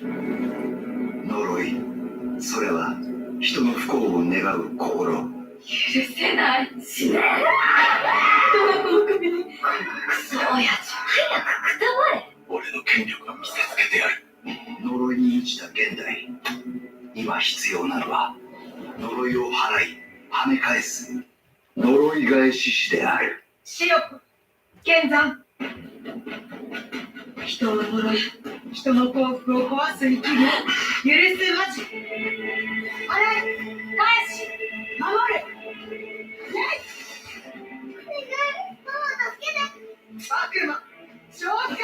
呪い、それは人の不幸を願う心。許せない。死ね。どの子の首に。クソ親父、早くくたばれ。俺の権力を見せつけてやる。呪いに満ちた現代。今必要なのは呪いを払い、跳ね返す呪い返し師である。視力、剣山。人の呪い、人の幸福を壊す生きる、許すまじ。あれ、返し、守れ。悪魔、召喚。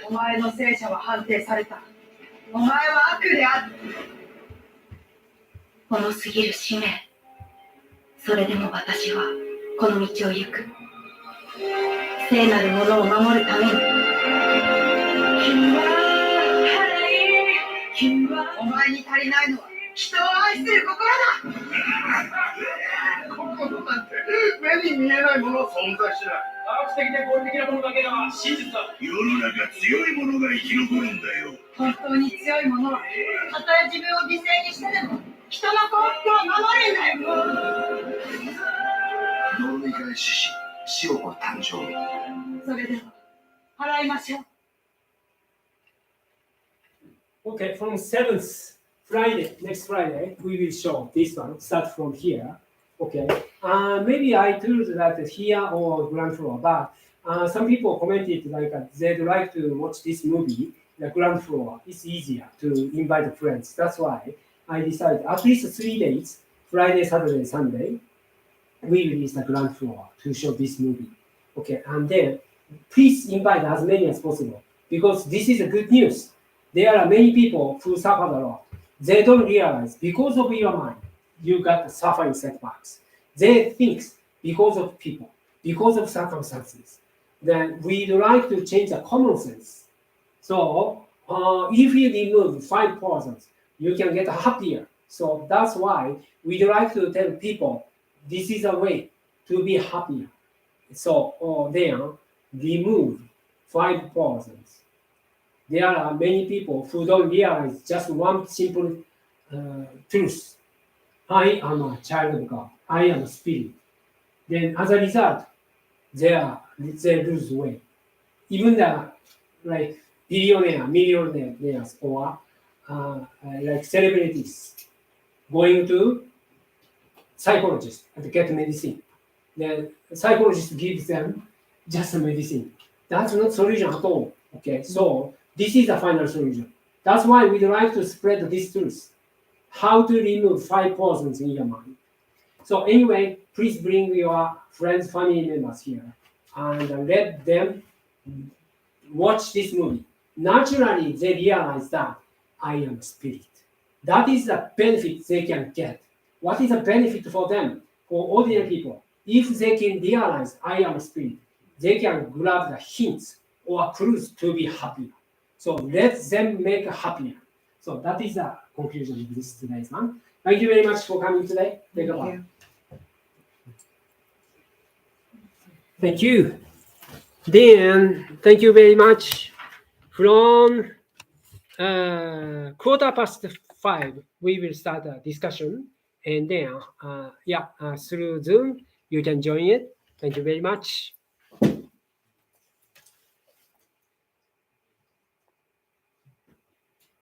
お前の聖者は判定された。お前は悪である。重すぎる使命。それでも私はこの道を行く。聖なるものを守るために。お前に足りないのは人を愛する心だ。心なんて目に見えないものは存在しない。科学的で合理的なものだけが真実だ。世の中強いものが生き残るんだよ。本当に強いものはたとえ自分を犠牲にしてでも人の幸福を守るんだよ。呪い返しし、塩子誕生。それでは払いましょう。 Okay, from 7th Friday, next Friday, we will show this one. Start from here. Okay. Maybe I told that here or ground floor, but some people commented like they'd like to watch this movie, the ground floor. It's easier to invite friends. That's why I decided at least 3 days, Friday, Saturday, Sunday, we release the ground floor to show this movie. Okay, and then please invite as many as possible because this is a good news. There are many people who suffered a lot. They don't realize because of your mind, you got suffering setbacks. They think because of people, because of circumstances. Then we'd like to change the common sense. So if you remove 5 persons, you can get happier. So that's why we'd like to tell people this is a way to be happier. So then remove 5 persons. There are many people who don't realize just one simple truth. I am a child of God. I am a spirit. Then as a result, they lose weight. Even the like millionaires, or like celebrities going to psychologist and get medicine. The psychologist gives them just a medicine. That's not solution at all. Okay, so this is the final solution. That's why we'd like to spread this truth. How to remove 5 poisons in your mind. So anyway, please bring your friends, family members here, and let them watch this movie. Naturally, they realize that I am spirit. That is the benefit they can get. What is the benefit for them, for ordinary people? If they can realize I am spirit, they can grab the hints or clues to be happier. So let them make happier. So that is the conclusion of this today's one. Thank you very much for coming today. Take a Thank bow. Thank you. Then, thank you very much. From 5:15, we will start a discussion. And then, through Zoom, you can join it. Thank you very much.